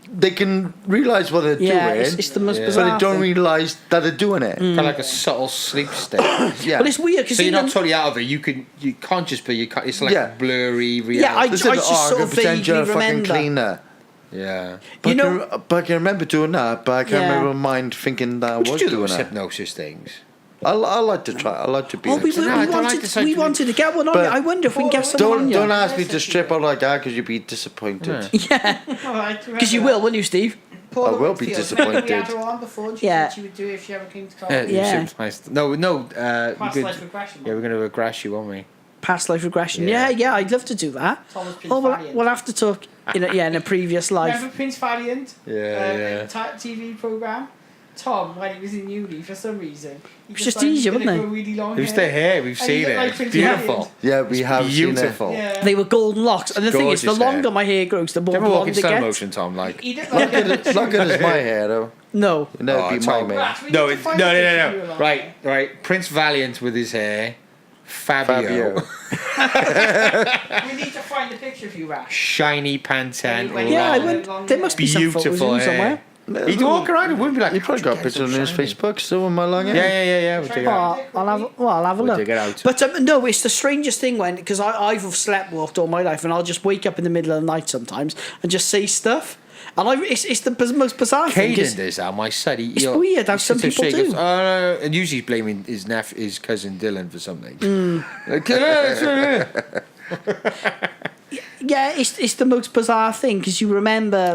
they can realise what they're Yeah, doing, it's the most Yeah. but bizarre they don't thing. realise that they're doing it. Kind of like a subtle sleep state. Yeah. But it's weird because So you're not totally out of it. You're conscious, but you can't. It's like Yeah. blurry reality. Yeah, I Listen, just sort of 100% you're a vaguely fucking remember. cleaner. Yeah. But You know- but I can remember doing that, but I can't Yeah. remember my mind thinking that I Would was you do doing those that. hypnosis things? I like to try. I like to be. Oh, we, an No, I don't like wanted, to we wanted to get one on But- you. I wonder if we can get someone on Don't you. ask me to strip out like that because you'd be disappointed. Yeah, Because because you will, won't you, Steve? I will be disappointed. We had her on before and she Yeah. said she would do it if she ever came to college. Yeah. No. Past good. life regression. Yeah, we're going to regress you, won't we? Past life regression. Yeah. Yeah, I'd love to do that. Thomas Prince Oh, Valiant. we'll have to talk in a previous life. Remember Prince Valiant? Yeah. TV programme? Tom, when he was in uni, for some reason. He was just easier, gonna wasn't grow really long Who's hair. the hair? We've And he seen looked it. like It's Prince beautiful. Valiant. Yeah, we have seen it. Beautiful. Yeah. They were golden locks, and the thing is, the Gorgeous hair. longer my hair grows, the more Do you ever walk in blonde it slow gets. motion, Tom? Like. He looked like It's not good as my hair though. No, It'll never Oh, be it's my all mate. Rats, we No, need to find no. a picture of you along Right. Prince Valiant with his hair, Fabio. We need to find a picture of you, Rash. Shiny Pantene. When you Yeah, I went- went, there must be some photos of Beautiful him somewhere. hair. He'd walk around and wouldn't be like, He probably got a "How'd you picture get on so his shiny?" Facebook, so am I long hair? Yeah. We'll dig it out. I'll have a We'll look. dig it out. But no, it's the strangest thing when, because I've sleptwalked all my life, and I'll just wake up in the middle of the night sometimes and just say stuff, and it's the most bizarre thing. 'Cause Caden does that. My son, It's weird how some people do. Oh, no. And usually he's blaming his cousin Dylan for something. Hmm. Yeah, it's the most bizarre thing because you remember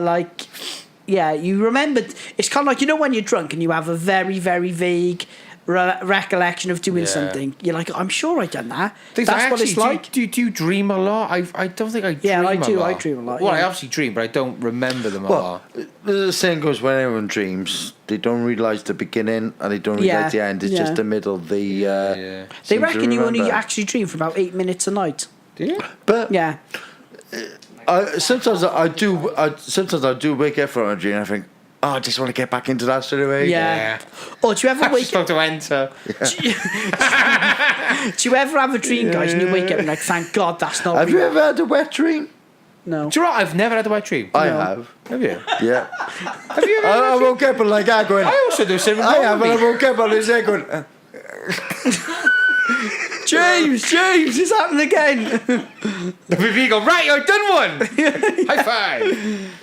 it's kind of like, you know, when you're drunk and you have a very, very vague recollection of doing something. You're like, I'm sure I done that. That's what it's like. Do you dream a lot? I don't think I dream a lot. Yeah, I do. I dream a lot. Well, I yeah. obviously dream, but I don't remember them a Well, lot. the saying goes, when anyone dreams, they don't realise the beginning and they don't realise the end. It's just the middle. They They seem to reckon you only remember. actually dream for about 8 minutes a night. Do you? But Yeah. sometimes I do wake up from a dream and I think, I just want to get back into that straight away. Yeah. Or do you ever I'm wake just about to enter. Do you ever have a dream, guys, and you wake up and like, thank God that's not Have real? you ever had a wet dream? No. Do you know what? I've never had a wet dream. I have. Have you? Yeah. Have you ever had a I wet dream? woke up and like that going. I also do something I wrong have, with and me. I woke up and I was there going. James, it's happened again. The BB go, right, I've done one. High five.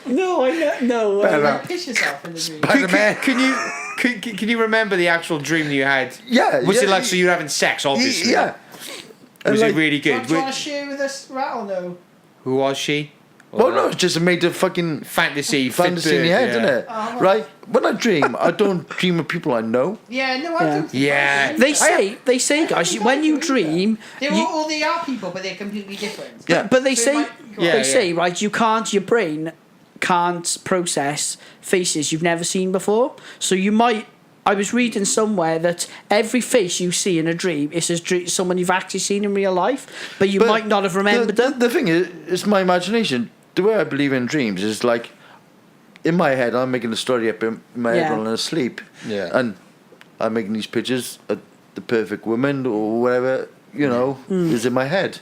No. Better. Piss yourself in the dream. Spider-Man. Can you remember the actual dream that you had? Yeah. Was yeah, it like, so you're having sex, obviously? Yeah. Was like, it really Do you good? want to share with us, Rat, or no? Who was she? Well, no, it's just made a fucking Fantasy in your head, isn't it? Oh, Right? When I dream, I don't dream of people I know. Yeah, no, I do. Yeah. They say, guys, when you dream, They are people, but they're completely different. Yeah. but they So say, it might- go on. Yeah. they say, right, your brain can't process faces you've never seen before. So I was reading somewhere that every face you see in a dream is someone you've actually seen in real life, but you might not have remembered them. The thing is, it's my imagination. The way I believe in dreams is like, in my head, I'm making a story up in my head while I'm asleep. Yeah. And I'm making these pictures of the perfect woman or whatever, is in my head.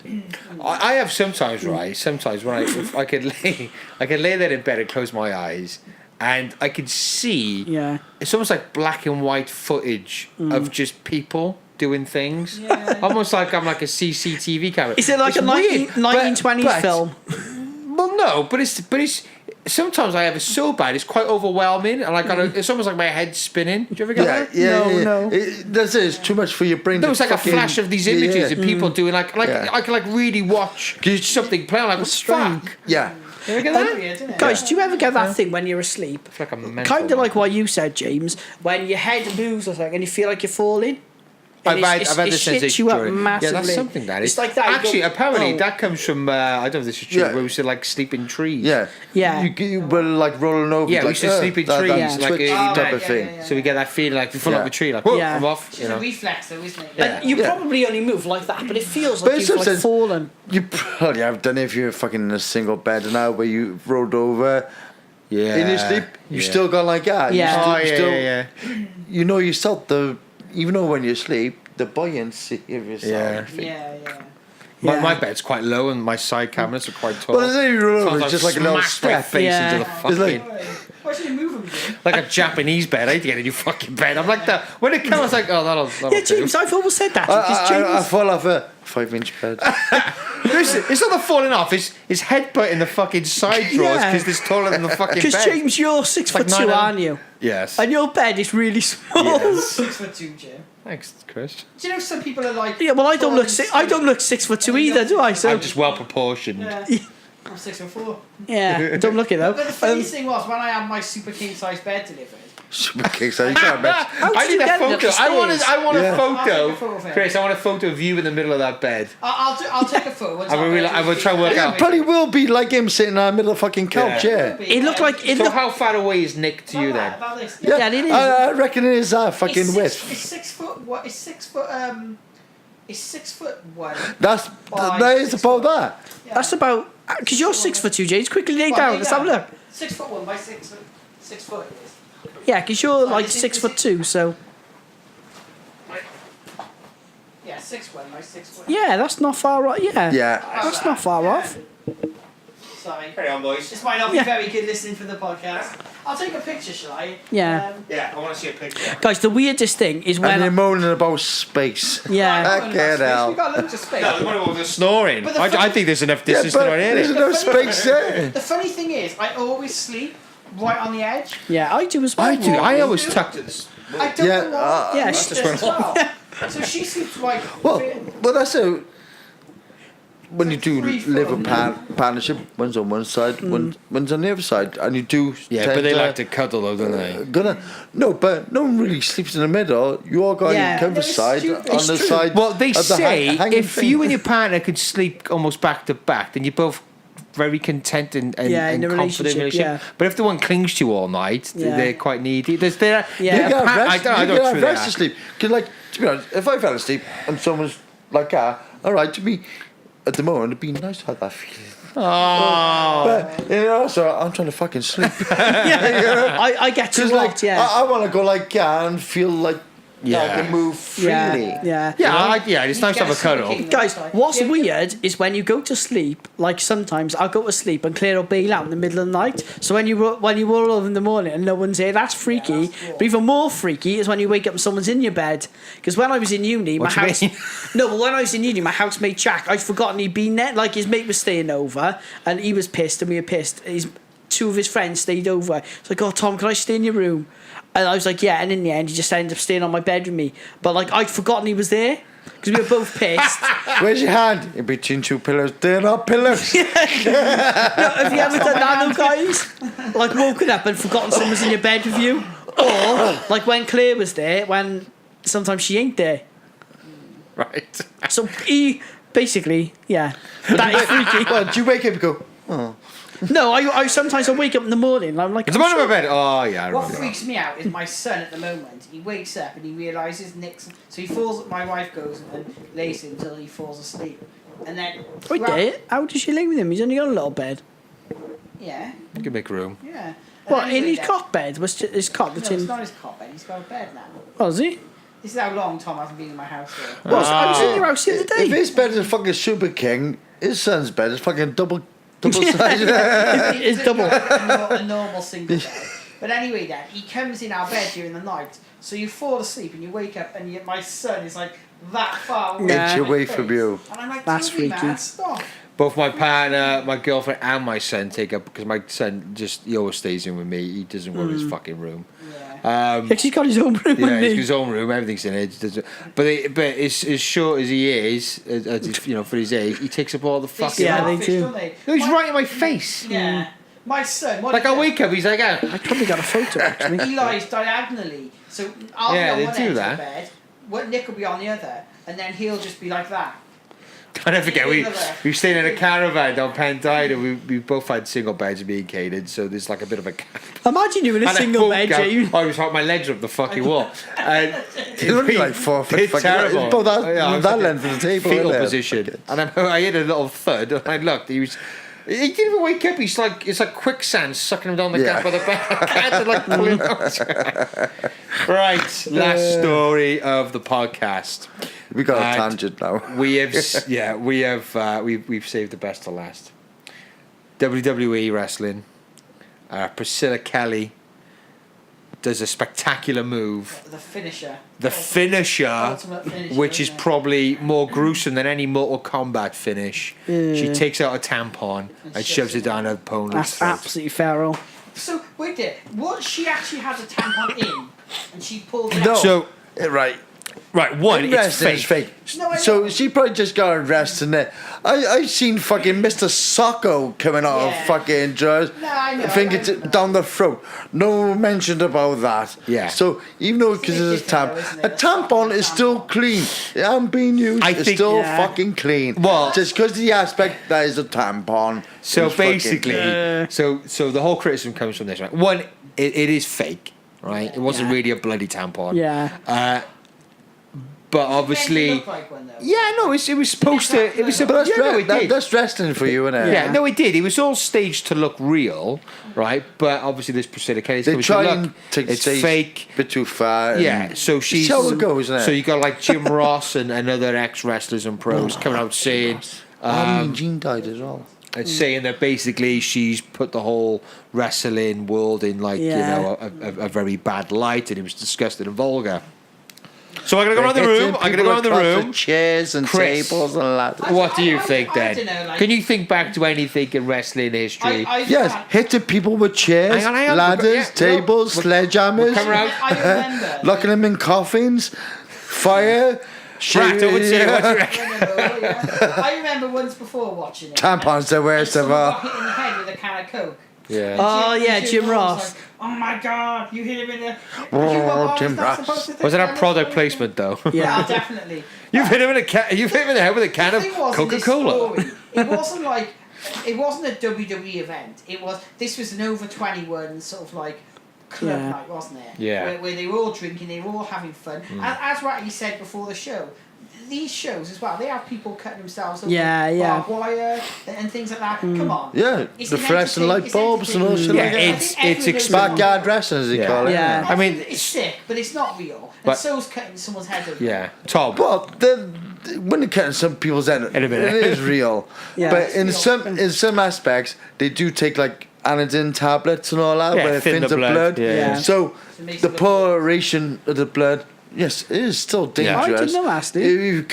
I have sometimes, right? Sometimes when if I could lay there in bed and close my eyes, and I could see. Yeah. It's almost like black and white footage of just people doing things. Yeah. Almost like I'm like a CCTV camera. Is it like It's a weird, 1920s but- film? Well, no, but it's. Sometimes I have it so bad, it's quite overwhelming, and like it's almost like my head's spinning. Do you ever get that? No. That's it. It's too much for your brain. There to was like a fucking- flash of these images of people doing like Yeah. I could like really watch something play. I'm like, what the fuck? Yeah. You ever get that? Weird, isn't it? Guys, do you ever get that thing when you're asleep? It's like a mental Kind of one. like what you said, James, when your head moves or something and you feel like you're falling. And I've had it this shits sensation you up during- massively. Yeah, that's something that is. It's like that. you Actually, go, apparently oh. that comes from I don't know if this is true. Yeah. Where we used to like sleep in trees. Yeah. Yeah. You were like rolling over. Yeah, we like, used to sleep in that trees, like twitch a- type right, of thing. yeah. So we get that feeling like we fall Yeah. off a tree, like whoa, Yeah. I'm off. It's You a know. reflex, though, isn't it? Yeah. And you Yeah. probably only move like that, but it feels But like it's you've like sometimes- fallen. You probably have done it if you're fucking in a single bed now where you rolled over Yeah. in your sleep. You Yeah. still got like that. Yeah. Oh You yeah, still, yeah. You know yourself, even though when you sleep, the buoyancy of yourself. Yeah. Yeah. My bed's quite low and my side cabinets are quite tall. But then you roll over, Sometimes it's just like a little smash my step. face Yeah. into the It's fucking like- Why should you move them, Jim? like a Japanese bed. I hate to get a new fucking bed. I'm like that when it comes like that'll Yeah, do. James, I've always said that. Because I James, fall off a 5-inch bed. It's not the falling off. It's headbutt in the fucking side drawers Yeah. because it's taller than the fucking because bed. James, you're 6'2", 9 aren't you? Yes. And your bed is really small. Yes. 6'2", Jim. Thanks, Chris. Do you know some people are like? Yeah, well, I don't look 6'2" either, do I? So I'm just well proportioned. Yeah. I'm 6'4". yeah, don't look it though. But the funniest thing was when I had my super king size bed delivered. Super kick, so you can't imagine. How did I you need a get it up photo. the stairs? I want Yeah. a I'll take a photo. photo of it. Chris, I want a photo of you in the middle of that bed. I'll take a photo. once I will our really- bed I will is try and work finished. out. It probably will be like him sitting in the middle of the fucking couch, yeah. It looked like it So looked. how far away is Nick to you then? About this. Yeah, it is. I reckon it is that fucking It's width. 6 foot. What is 6 foot? It's 6'1". That is 6 about foot. that. Yeah. That's about because you're 6'2", James. Quickly lay Well, down. lay Let's have a down. look. 6'1" by 6 foot. It is. Yeah, because you're like is it- 6'2", so Yeah, 6-1, my 6-1. Yeah, that's not far off. Yeah. Yeah. That's not far off. Sorry. Carry on, boys. This might not be Yeah. very good listening for the podcast. I'll take a picture, shall I? Yeah. Yeah, I want to see a picture. Guys, the weirdest thing is And when. you're moaning about space. Yeah. Fucking hell. We've got loads of space. No, what about the snoring? But the I funny- think there's enough Yeah, distance but to hear there's it. no space there. The funny thing is, I always sleep right on the edge. Yeah, I do as well. I do. I always tuck to this. I don't Yeah, know why. yeah, She she does as well. So she sleeps right. Well, that's a... When you do Free live a flow. partnership, one's on one side, one's on the other side, and you do. Yeah, tend but they like to cuddle though, don't they? No, but no one really sleeps in the middle. You all got Yeah. your comfort No, it's side stupid. on It's the true. side. Well, they of the say hanging if thing. you and your partner could sleep almost back to back, then you're both very content and Yeah, in and a confident in a relationship, relationship. But if the one clings to you all night, Yeah. they're quite needy. There's there. Yeah. You Yeah, gotta I rest, don't. I you don't gotta true rest that. to sleep. Cause like, to be honest, if I fell asleep and someone's like, all right, to me, at the moment, it'd be nice to have that feeling. Oh, But you know, so I'm trying to fucking sleep. Yeah. I get too Cause hot, like, yeah. I want to go like and feel like I Yeah. can move freely. Yeah. yeah. It's nice to have a cuddle. Guys, what's weird is when you go to sleep, like sometimes I'll go to sleep and Claire will bail out in the middle of the night. So when you roll over in the morning and no one's here, that's freaky. Yeah, that's cool. But even more freaky is when you wake up and someone's in your bed. Because when I was in uni, What my do you house... mean? No, but when I was in uni, my housemate Jack, I'd forgotten he'd been there. Like his mate was staying over and he was pissed and we were pissed. Two of his friends stayed over. It's like, oh, Tom, can I stay in your room? And I was like, yeah. And in the end, he just ended up staying on my bed with me. But like, I'd forgotten he was there because we were both pissed. Where's your hand? In between two pillows. They're not pillows. No, have you ever done that, though, guys? Like woken up and forgotten someone's in your bed with you, or like when Claire was there, when sometimes she ain't there. Right. So he basically, yeah, that is freaky. Well, do you wake up and go, oh. No, I sometimes I wake up in the morning and I'm like, It's the bottom of my bed. Oh yeah. I What remember. freaks me out is my son at the moment. He wakes up and he realises Nick's. So he falls. My wife goes and lays him until he falls asleep, and then. wait there, how does she lay with him? He's only got a little bed. Yeah, You can make room. yeah. And What, in anyway his then- cot bed? Was his cot No, that's it's in? not his cot bed. He's got a bed now. Oh, is he? This is how long Tom hasn't been in my house for. What, I was in your house the other If day. his bed is fucking super king, his son's bed is fucking double size. It's double. A normal single bed. But anyway, then he comes in our bed during the night, so you fall asleep and you wake up, and my son is like that far away, Yeah. Inch from my away face. from you. And I'm like, That's "Toby, freaky." man, stop. Both my partner, my girlfriend, and my son take up because my son he always stays in with me. He doesn't want his fucking room. Yeah. Like he's got his own room. Yeah, hasn't he's he? got his own room. Everything's in it. He doesn't- But as short as he is, for his age, he takes up all the They fucking. Yeah, they starfish, do. don't they? No, he's My- right in my face. Yeah. My son. What Like he I does- wake up, he's like, oh. I probably got a photo actually. He lies diagonally, so I'll Yeah, be they on one do end of that. the bed, what Nick will be on the other, and then he'll just be like that. I never forget, we stayed in a caravan down Pentide and we both had single beds, me and Caden, so there's like a bit of a gap. Imagine you in a And I single woke bed, up, James. I was my legs are up the fucking wall. And It's only like 4 foot it's fucking. terrible. It's about that, Yeah, I was that like length of the table. fetal isn't it? position. And I had a little thud and I looked, he didn't even wake up, it's like quicksand sucking him down the Yeah. gap of the bed. I had to like pull him out. Right, last story of the podcast. We got a And tangent now. We've saved the best to last. WWE wrestling. Priscilla Kelly does a spectacular move. The finisher. The finisher, Ultimate finisher, which is isn't it? probably more gruesome than any Mortal Kombat finish. She takes out a tampon and shoves it down her opponent's That's throat. absolutely feral. So wait there. What she actually had a tampon in, and she pulled it No. out. So, Right. one, it's Wrestling fake. is fake. No, I So know. she probably just got arrested in it. I seen fucking Mr. Socko coming out Yeah. of fucking drawers. No, I know, Finger I know that. down the throat. No one mentioned about that. Yeah. So even though because It's it's a different though, isn't a it? It's tampon not is a still tampon. clean. It hasn't been used. I It's think- still Yeah. fucking clean. Well- just because the aspect that is a tampon. So is fucking- basically, so the whole criticism comes from this, right? One, it is fake, right? It wasn't Yeah. really a bloody tampon. Yeah. but It obviously, looked like one, though. yeah, no, it was supposed to. It was. But that's, Yeah, no, it did. that's wrestling for you, isn't it? Yeah, no, it did. It was all staged to look real, right? But obviously, this Priscilla Kelly. They try look, and take it's stage fake. a bit too far. Yeah, so she's. That's how it goes, isn't it? So you got like Jim Ross and other ex-wrestlers and pros coming out saying, Gene died as well. saying that basically she's put the whole wrestling world in like Yeah. you know a very bad light, and it was disgusting and vulgar. So I'm gonna go around the room. I'm gonna go around the room. Chairs and Chris. tables and ladders. What do you I think then? dunno, like- Can you think back to anything in wrestling history? Yes, hitting people with chairs, Hang on. ladders, Yeah, tables, sledgehammers, come around. I remember. locking them in coffins, fire, Right, I would say, what do you reckon? I remember once before watching it. tampons the worst of Someone all. got hit in the head with a can of Coke. Yeah. Oh, yeah, Jim Ross. Was like, oh my god, you hit him in the. Jim Ross. Was it a product placement though? Yeah. Yeah, definitely. You've hit him in You've hit him in the head with a can The of thing was, in this Coca-Cola. story, it wasn't like. It wasn't a WWE event. This was an over 21 sort of like club Yeah. night, wasn't it? Yeah. Where they were all drinking, they were all having fun. As Ratty said before the show, these shows as well, they have people cutting themselves over Yeah, yeah. barbed wire and things like that. Come on. Yeah, It's the an fluorescent light it's bulbs and all shit Yeah, like that. it's everybody's- Backyard wrestling, as they Yeah. call it. Yeah. I mean, it's sick, but it's not real. But- And so's cutting someone's head over. Yeah, Tom. Well, when they're cutting some people's head, In a minute. it is real. Yeah. But It's in some aspects, they do take like anodine tablets and all that, Yeah, where it thin thins the the blood. blood. Yeah, yeah. So it makes the it look- pooration of the blood, yes, it is still Yeah. dangerous. I didn't know that, Steve.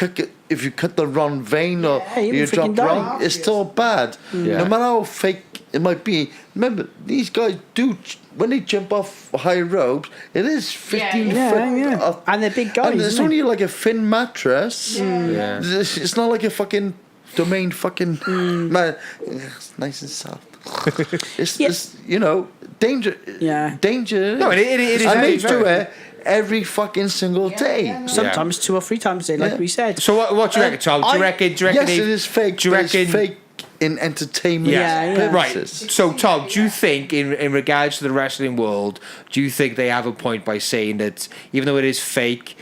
If you cut the wrong vein or Yeah, you you freaking drop die. wrong, it's still bad. Yeah. No matter how fake it might be. Remember, these guys do when they jump off high ropes. It is 15 Yeah, foot. yeah. Off, And they're big guys, And it's isn't only like a thin mattress. Yeah. It's not like a fucking domain fucking man. It's nice and soft. It's, Yeah. it's danger. Yeah. Danger. No, it is I very, need to very- wear every fucking single day. yeah, no. Sometimes 2 or 3 times a day, like Yeah. we said. So what do you reckon, Tom? Do you reckon? Yes, it is fake. Do you but reckon? it's fake in entertainment Yeah. Right. purposes? So, Tom, do you think, in regards to the wrestling world, do you think they have a point by saying that even though it is fake,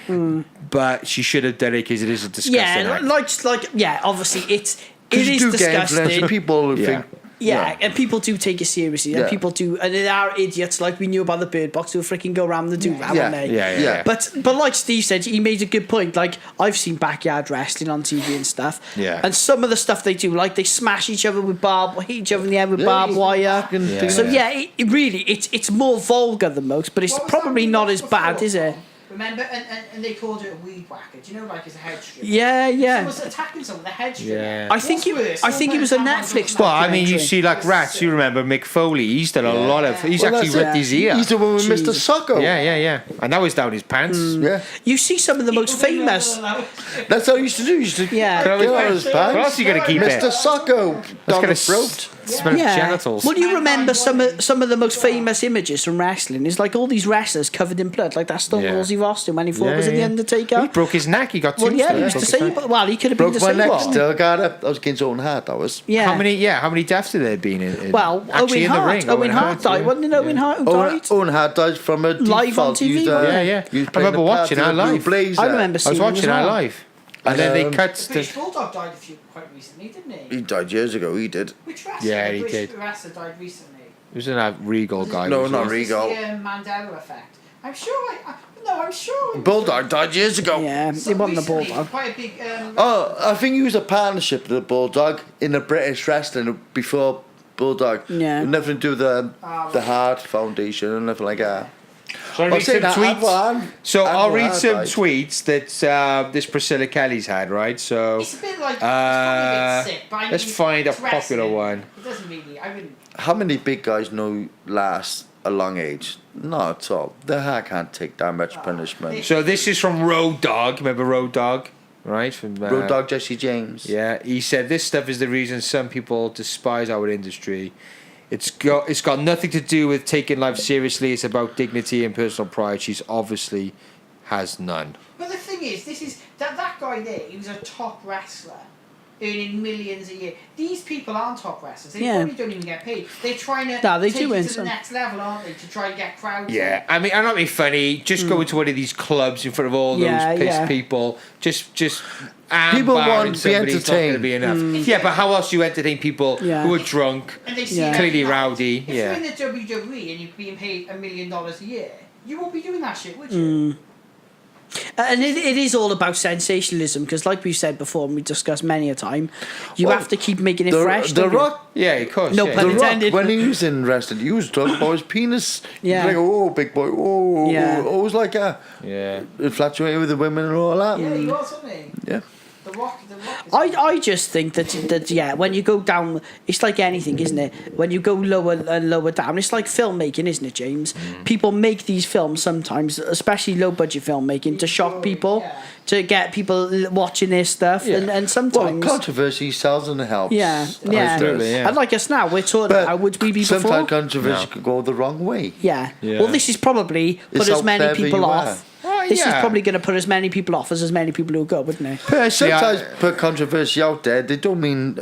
but she should have done it because it is a disgusting Yeah, act? obviously it Because you is do get influence disgusting. from people who Yeah. think. Yeah, and people do take it seriously, and Yeah. people do, and there are idiots like we knew about the Bird Box who freaking go around and do that, Yeah. won't they? Yeah. But like Steve said, he made a good point. Like I've seen backyard wrestling on TV and stuff. Yeah. And some of the stuff they do, like they smash each other with hit each other in the head with barbed wire. Yeah. So it really it's more vulgar than most, but it's What was probably that not we as watched bad, before, is it? Tom? Remember, and they called it a weed whacker. Do you know, like as a head strip? Yeah. Someone's attacking someone with a head strip. Yeah. I think it was a Netflix Well, I mean, you documentary. see, like Rats. You remember Mick Foley? He's done a lot of. He's Well, actually that's ripped it. his ear. He's the one with Mr. Jesus. Socko. Yeah. And that was down his pants. Yeah. You see some of the most famous. That's how he used to do. He used to Yeah. get out his What else pants. are you gonna keep Mr. it? Socko That's down gonna the throat. smell of genitals. Well, you remember some of the most famous images from wrestling? It's like all these wrestlers covered in blood, like that Stone Yeah. Cold Austin when he fought was it the yeah. Undertaker? He broke his neck. He got Well, yeah, he tombstones. was disabled. Well, he could have been Broke my disabled. neck. Still got it. That was against Owen Hart. That was. Yeah. How many deaths had there been in Well, actually Owen in the Hart. ring? Owen Hart died. yeah. Wasn't it Owen Hart who died? Owen Hart died from a Live on default. TV, Used, wasn't Yeah, it? yeah. he was I playing remember the part watching of our the Blue live. Blazer. I remember I was seeing him watching as our well. live. And then they cut to... British Bulldog died quite recently, didn't he? He died years ago. He did. Which wrestler? Yeah, The he British did. wrestler died recently. It was in that Regal guy. No, wasn't not it? Regal. It's the Mandela effect. I'm sure. I'm sure. Bulldog died years ago. Yeah, So he wasn't the recently, Bulldog. Quite a big. Oh, I think he was a partnership with the Bulldog in the British wrestling before Bulldog. Yeah. Nothing to do with the Hart Foundation and nothing like that. So I'll I'll read say some that tweets. So I'll Anwar read some died. tweets that this Priscilla Kelly's had, right? So It's a bit like. It's probably a bit sick, but I let's mean, find a it's popular wrestling. one. It doesn't really. I wouldn't. How many big guys know last a long age? Not at all. The Hart can't take that much punishment. So this is from Road Dogg. Remember Road Dogg, right? From Road Dogg Jesse James. Yeah, he said this stuff is the reason some people despise our industry. It's got nothing to do with taking life seriously. It's about dignity and personal pride. She's obviously has none. But the thing is, this is that guy there. He was a top wrestler. earning millions a year. These people aren't top wrestlers. They Yeah. probably don't even get paid. They're trying to No, they take do it win to the some. next level, aren't they? To try and get crowds. Yeah, I mean, I'm not being funny. Just go into one of these clubs in front of all those Yeah, pissed yeah. people. Just People arm-barring want to be somebody, it's not going to entertained. be enough. Yeah, but how else do you entertain people Yeah. who are drunk, And they see Yeah. that clearly now. rowdy? If Yeah. you're in the WWE and you're being paid $1 million a year, you won't be doing that shit, would you? And it is all about sensationalism because, like we've said before, and we discussed many a time, you Well, have to keep making it The, fresh. the don't you? Rock, Yeah, of course. No yeah. pun the Rock, intended. when he was in wrestling, he was talking about his penis. Yeah. Like, oh, big boy, oh, Yeah. always like Yeah. infatuated with the women and all that. Yeah, he was, wasn't he? Yeah. The Rock is I just think that yeah, when you go down, it's like anything, isn't it? When you go lower and lower down, it's like filmmaking, isn't it, James? People make these films sometimes, especially low budget filmmaking, to shock people, Yeah. to get people watching their stuff, Yeah. and Well, sometimes. controversy sells and helps. Yeah, yeah. Absolutely, yeah. And like us now, we're talking But about would we be sometimes before? controversy No. could go the wrong way. Yeah. Yeah. Well, this is probably put It's as how many clever people you off. are. This is Yeah. probably going to put as many people off as many people who go, wouldn't it? Personally, Sometimes put controversy out there, they don't mean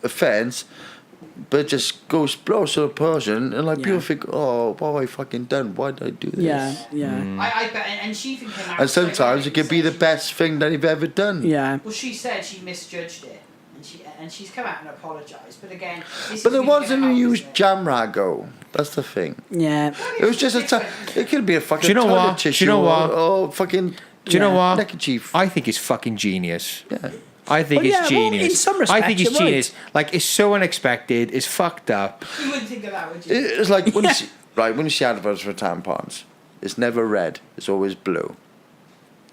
offence, but just goes blow to a person, and like Yeah. people think, oh, what have I fucking done? Why did I do this? Yeah, yeah, I bet, and she even came out. And sometimes it could be the best thing that you've ever done. yeah. Well, she said she misjudged it, and she's come out and apologised. But again, this But is it really wasn't gonna a help, huge isn't it? jam rago. That's the thing. Yeah. It was just it could be a fucking Do you know toilet what? tissue. Do you know what? Or fucking. do you know Yeah. what? Neckerchief. I think it's fucking genius. Yeah. I think Well, it's yeah, well, genius. in some I respects, think it's you're right. genius. Like, it's so unexpected. It's fucked up. You wouldn't think of that, would you? It's like when you see, when you see adverts for tampons, it's never red. It's always blue.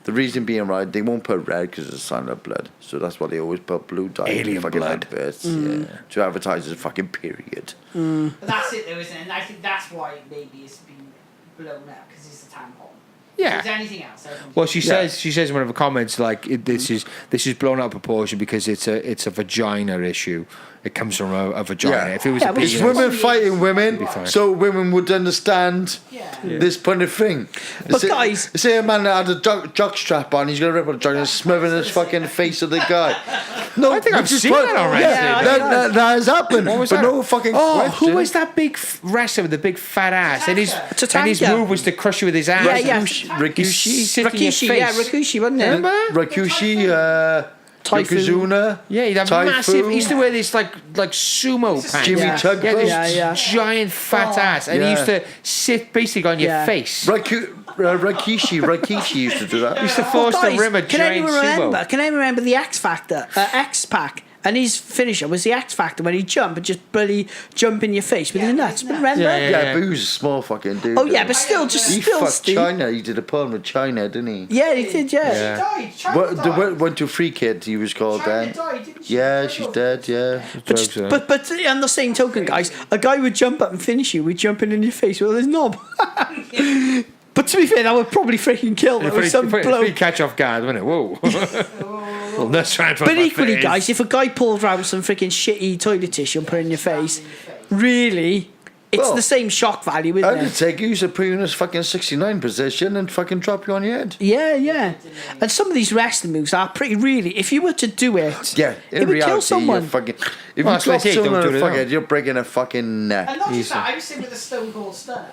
The reason being, right, they won't put red because it's a sign of blood. So that's why they always put blue dye in Alien fucking blood. adverts. Yeah, to advertise as a fucking period. But that's it, though, isn't it? And I think that's why maybe it's been blown up because it's a tampon. Yeah. If it's anything else, I think Well, she says in one of her comments, like, this is blown out of proportion because it's a vagina issue. It comes from a vagina. Yeah. If it was Yeah, a but It's penis, women fighting women, fine. so women would understand Yeah. this kind of thing. But guys- say a man that had a jock strap on, he's gonna rip out a jock and smothering his fucking face of the guy. No, I think I've which is seen what- that already. Yeah, Yeah, that has happened. What was but that? no fucking Oh, question. who was that big wrestler with the big fat ass? And his Tatanka. move was to crush you with his ass. Yeah, yeah. Rikushi, Sit in your Rikishi, yeah, face. Rikishi, wasn't it? Remember? Rikushi, Typhoon. Yokozuna. Yeah, he'd have Typhoon. massive. He used to wear this like sumo pants. Jimmy Yeah. Tugboat. Yeah, this Yeah. giant fat Oh. ass, and he Yeah. used to sit basically on your Yeah. face. Rikishi used to do that. He used to force Guys, the rim a can giant anyone sumo. remember? Can anyone remember the X Factor, X Pac? And his finisher was the X Factor when he jump and just bloody jump in your face with Yeah, his nuts. with his Remember? Yeah, Yeah, but he was a small fucking dude. Oh yeah, though. but still, just he still, fucked Steve. China. He did a porn with China, didn't he? Yeah, he did. Yeah. Yeah. She died. China What, the died. 123 kid, he was called China then. died, didn't she? Yeah, she's dead. Yeah. Jokes, yeah. But on the same token, guys, a guy would jump up and finish you with jumping in your face with his knob. But to be fair, that would probably freaking kill them with some blow. Pretty catch off guard, wouldn't it? Whoa. Well, that's trying to. But equally, guys, if a guy pulled around some freaking shitty toilet tissue and put it in your face, really, it's Well, the same shock value, I'd isn't it? take you to put you in this fucking 69 position and fucking drop you on your head. Yeah, yeah. And some of these wrestling moves are pretty really. If you were to do it, Yeah, it in would reality, kill someone. you're fucking. If Well, you that's what I drop say, don't someone do on it a fucking now. head, you're breaking a fucking neck. And not just that, I was saying with the Stone Cold Stunner.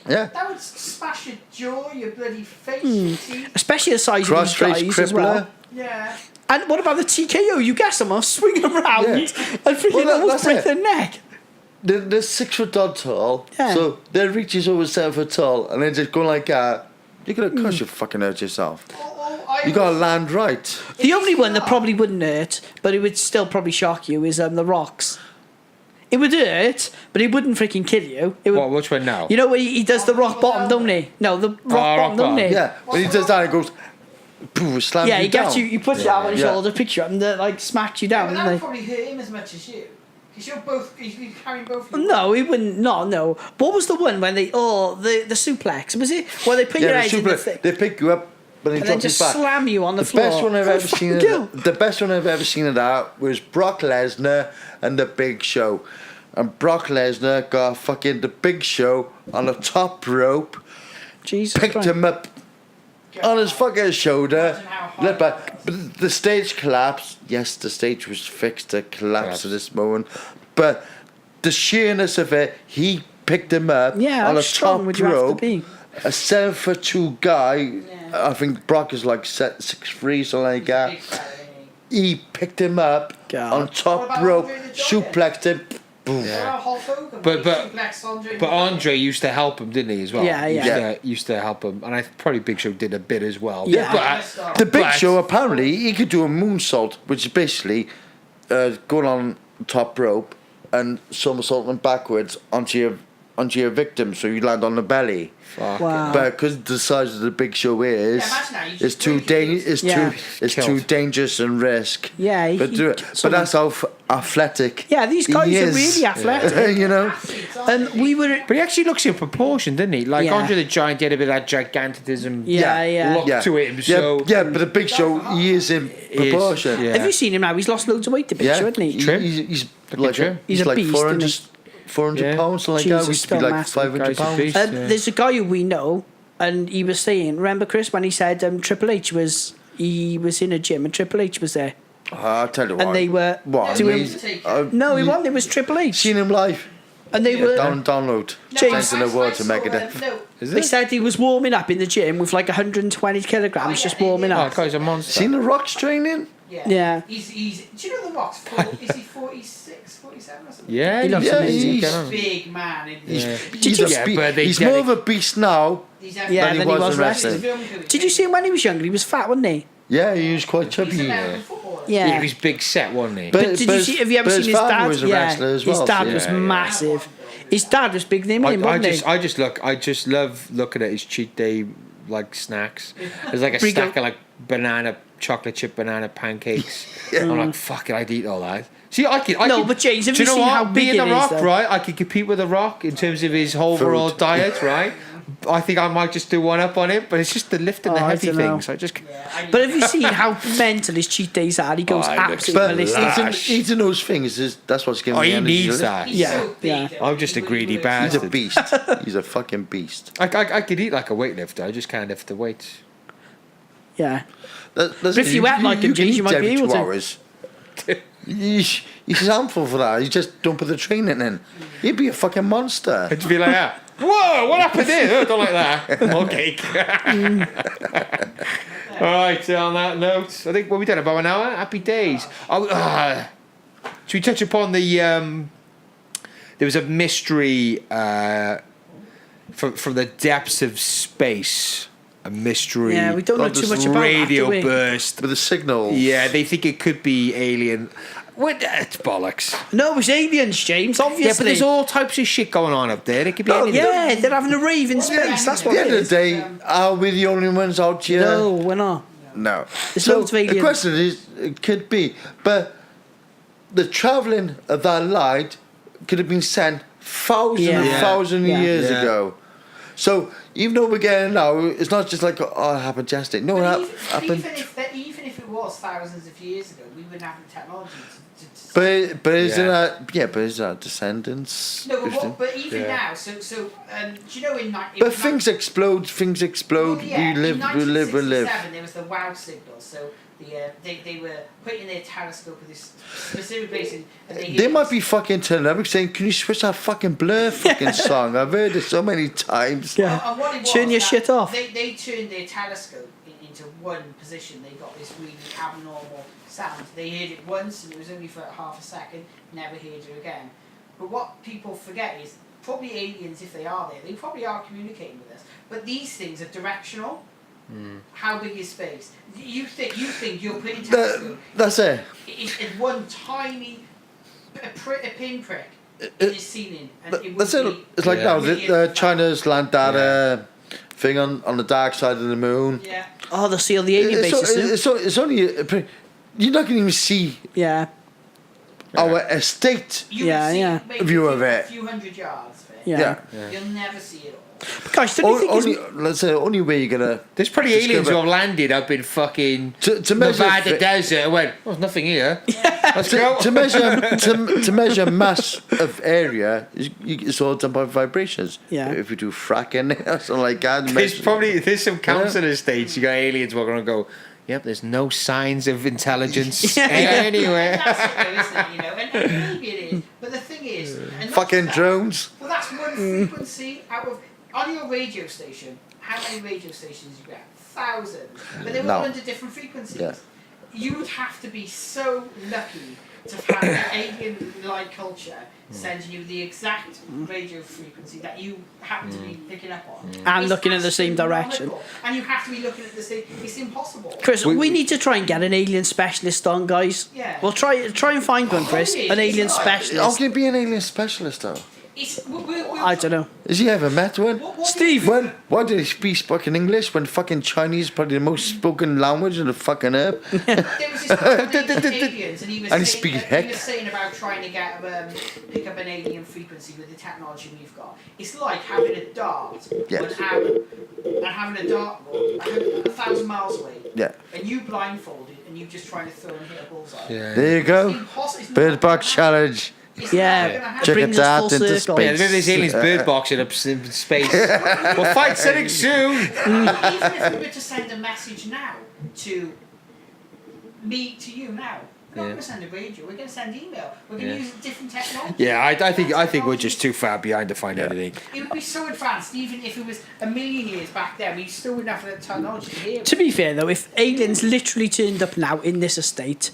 Yeah. That would smash your jaw, your bloody face, your teeth. Especially the size of these Crossface guys as well. crippler. Yeah. And what about the TKO? You get someone swing them around Yeah. and freaking Well, almost that's break it. their neck. They're 6 foot tall, Yeah. so their reach is over 7 foot tall, and then just going like that. You're gonna crush your fucking hurt yourself. You gotta land right. The only one that probably wouldn't hurt, but it would still probably shock you, is the Rocks. It would hurt, but it wouldn't freaking kill you. It would, What? Which one now? You know when he does the rock bottom, don't he? No, the rock rock bottom, don't bottom. he? Yeah, when he does that, it goes. Poof, slams Yeah, you he gets down. you. He puts your arm on his Yeah. shoulder, picture up, and like smacks you Yeah, down, but that doesn't would he? probably hurt him as much as you. Because you're carrying both of you. No, he wouldn't. No. What was the one when they? Oh, the suplex was it? Where they put your Yeah, head in the super, thing they pick you up, but they and drop then you just back. slam you on the floor. Best one I've How ever seen. fucking The best one I've ever seen of that was Brock Lesnar and the Big Show, and Brock Lesnar got fucking the Big Show on the top rope, Jesus picked Christ. him up, on his fucking shoulder. Imagine how hard Left back. that was. But the stage collapsed. Yes, the stage was fixed to collapse at this moment. But the sheerness of it, he picked him up Yeah, on how a strong top would you have to rope. be? A 7'2" guy. Yeah. I think Brock is like 6'3", something like that. Big fella, isn't He picked him up God. on What top about rope, Andre the Giant? suplexed him. Boom. he? What about Hulk Hogan? But- when he suplexed Andre But the Giant? Andre used to help him, didn't he, as well? Yeah, yeah. Used to help him. And I probably Big Show did a bit as well. Yeah. But, The Big But- Show, apparently, he could do a moonsault, which is basically going on top rope and somersaulting backwards onto your victim, so you land on the belly. fuck. Wow. But because the size of the Big Show is, Yeah, imagine that, you it's just too break your dangerous. Yeah. It's Killed. too dangerous and risk. Yeah, he- but he do it. killed But someone. that's how athletic. Yeah, these he guys are is. really athletic. You know. And we were. But he actually looks in proportion, didn't he? Like Yeah. Andre the Giant had a bit of that gigantism Yeah. look to him. So yeah, but the Big Show, he is in He is, proportion. yeah. Have you seen him now? He's lost loads of weight, the Big Show, hasn't he? Trim. He's Looking like trim. He's a like beast, 400, isn't 400 Yeah. pounds, something like Jesus, that. We used to be still like massive. 500 Guy's a pounds. beast. Yeah. There's a guy who we know, and he was saying, remember Chris when he said Triple H was in a gym and Triple H was there, I'll tell you what. and they were What? doing. He's- No, he you wasn't. It was Triple H, Seen him live. and they were. Download. Thanks in the world to Megadeth. No, Is They it? said he was warming up in the gym with like 120 kilograms, Oh, yeah, just they warming did. Oh, up. guy's a monster. Seen the Rock's training? Yeah. He's. Do you know the Rock's? Is he 46, 47 or something? Yeah, He looks Yeah, amazing. he's- Get on. Big man. Isn't he? Yeah. He's, you- a Yeah, be- but they he's get more it. of a beast now. He's Yeah, Than he than he was was in wrestling. wrestling. Did you see him when he was younger? He was fat, wasn't he? Yeah, he was quite He's chubby. an American footballer. Yeah. Yeah, he's big set, wasn't he? But- But did you see? Have you ever but seen his his father dad? was a wrestler as well, his dad so- was Yeah, yeah. massive. His dad was bigger than him, wasn't he? I just love looking at his cheat day like snacks. There's like a Bring stack up- of like chocolate chip banana pancakes. I'm like, fuck it, I'd eat all that. See, I could. No, but James, have do you know seen what? how big Me and it The is, Rock, though? right? I could compete with The Rock in terms of his overall Food. diet, right? I think I might just do one up on it, but it's just the lifting the Oh, I heavy dunno. things. I just. But have you seen how mental his cheat days are? He goes Oh, he looks absolutely But ballistic. eating those things that's what's giving Oh, me he energy. needs that. He's Yeah, so big, yeah. though. I'm just a He greedy really He's a bastard. beast. He's a fucking beast. I could eat like a weightlifter. I just can't lift the weights. Yeah. But if you act like him, James, you might be able to. Hours. He's harmful for that. You just don't put the training in. He'd be a fucking monster. It'd be like that. Whoa, what happened there? Oh, don't like that. More cake. All right, on that note, I think what we done about an hour. Happy days. Should we touch upon the? There was a mystery from the depths of space. A mystery. Yeah, we don't know Oh, too this much about radio that, do we? burst. With a signal. Yeah, they think it could be alien. What? It's bollocks. No, it's aliens, James, obviously. Yeah, but there's all types of shit going on up there. It could be anything. Yeah, they're having a rave in space. That's At what the it end of is. the day, are we the only ones out here? No, we're not. No. There's So loads of the aliens. question is, it could be, but the travelling of that light could have been sent thousands and Yeah. thousands Yeah. of years Yeah. ago. So even though we're getting now, it's not just like, oh, it happened yesterday. No, But it happened. even if it was thousands of years ago, we wouldn't have the technology to But is Yeah. that is that descendants? no, but even Yeah. now, so do you know in like But things explode. Things explode. Well, yeah, We live. in We live. We live. 1967 there was the WOW signal, so they were putting their telescope at this specific place, and They might be fucking turning up and saying, "Can you switch that fucking Blur fucking song? I've heard it so many times." Yeah. And what it was, Turn your that shit off. They turned their telescope into one position. They got this really abnormal sound. They heard it once, and it was only for half a second. Never heard it again. But what people forget is probably aliens, if they are there, they probably are communicating with us. But these things are directional. How big is space? You think you're putting telescope That's it. in one tiny pinprick in the ceiling, and it would That's it. be It's like Yeah. now millions of China's land data thing on the dark side of the moon. Yeah. Oh, they'll see all the alien bases soon. It's only you're not going to even see Yeah. our estate. You Yeah, would see yeah. maybe View of a it. few hundred yards of it. Yeah. Yeah. You'll never see it all. Gosh, don't you think Only, let's say, only way you're gonna. There's probably aliens who have landed up in fucking To measure Nevada desert and went, "Oh, there's nothing here. Let's go." to measure mass of area, it's all done by vibrations. Yeah. If you do fracking or something like that, There's some council states. You got aliens walking around and go, "Yep, there's no signs of intelligence anywhere." That's it, though, isn't it? You know, and maybe it is. But the thing is, and fucking that, drones. Well, that's one frequency out of on your radio station. How many radio stations you get? Thousands, but they're all under different frequencies. Yeah. You would have to be so lucky to have an alien-like culture sending you the exact radio frequency that you happen to be picking up on. And It's looking in the same direction. astronomical. And you have to be looking at the same. It's impossible. Chris, we need to try and get an alien specialist on, guys. Yeah. We'll try and find one, Chris. An alien How specialist. can you be an alien specialist though? I don't know. Has he ever met one? Steve. Why did he speak fucking English when fucking Chinese is probably the most spoken language in the fucking earth? There was this guy called aliens, and he was And saying, speak heck. he was saying about trying to get pick up an alien frequency with the technology we've got. It's like having a dart, Yes. and having a dartboard 1,000 miles away. Yeah. And you blindfolded, and you just trying to throw and hit a bullseye. Yeah. There you It's go. impossible. It's Bird not box gonna happen. challenge. It's Yeah. not gonna happen. Check Brings it us out full into circle. Yeah, space. maybe there's aliens bird boxing up in space. We'll fight something soon. Even if we were to send a message now to you now, we're not going to send a radio. We're going to send email. We're going to use different technology. Yeah, I think we're just too far behind to find anything. It would be so advanced, even if it was a million years back then. We still wouldn't have the technology to hear it. To be fair, though, if aliens literally turned up now in this estate,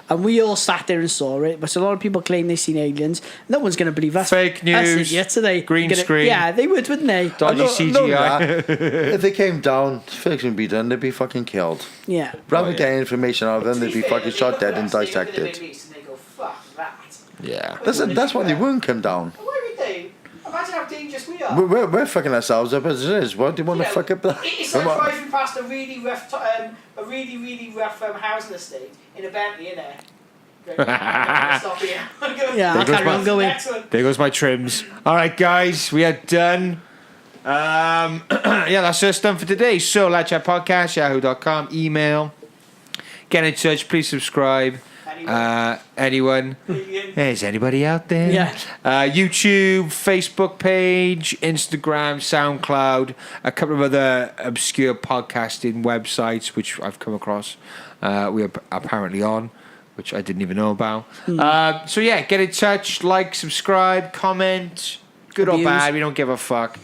and we all sat there and saw it, but a lot of people claim they've seen aliens, no one's going to believe us. Fake news. Yet today. Green screen. Yeah, they would, wouldn't they? Dodgy No, CGI. if they came down, fix would be done, they'd be fucking killed. Yeah. Rather than getting information out of them, To they'd be fair, fucking they shot look dead at and us, they look at the dissected. Middle East and they go, fuck that. Yeah. That's why they wouldn't come down. Why would they? Imagine how dangerous we are. We're fucking ourselves up as it is. Why do you want to fuck up that? It's like driving past a really rough housing estate in a Bentley, innit? Stop here. Yeah, I'll carry on going. Next one. There goes my trims. All right, guys, we are done. Yeah, that's us done for today. So, LightChatPodcast, yahoo.com, email. Get in touch. Please subscribe. Anyone? Is anybody out there? Yeah. YouTube, Facebook page, Instagram, SoundCloud, a couple of other obscure podcasting websites which I've come across. We are apparently on, which I didn't even know about. So yeah, get in touch, like, subscribe, comment, good or Reviews. bad, we don't give a fuck.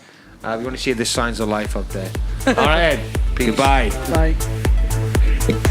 We want to see if there's signs of life up there. All right, Ed. Goodbye. Bye.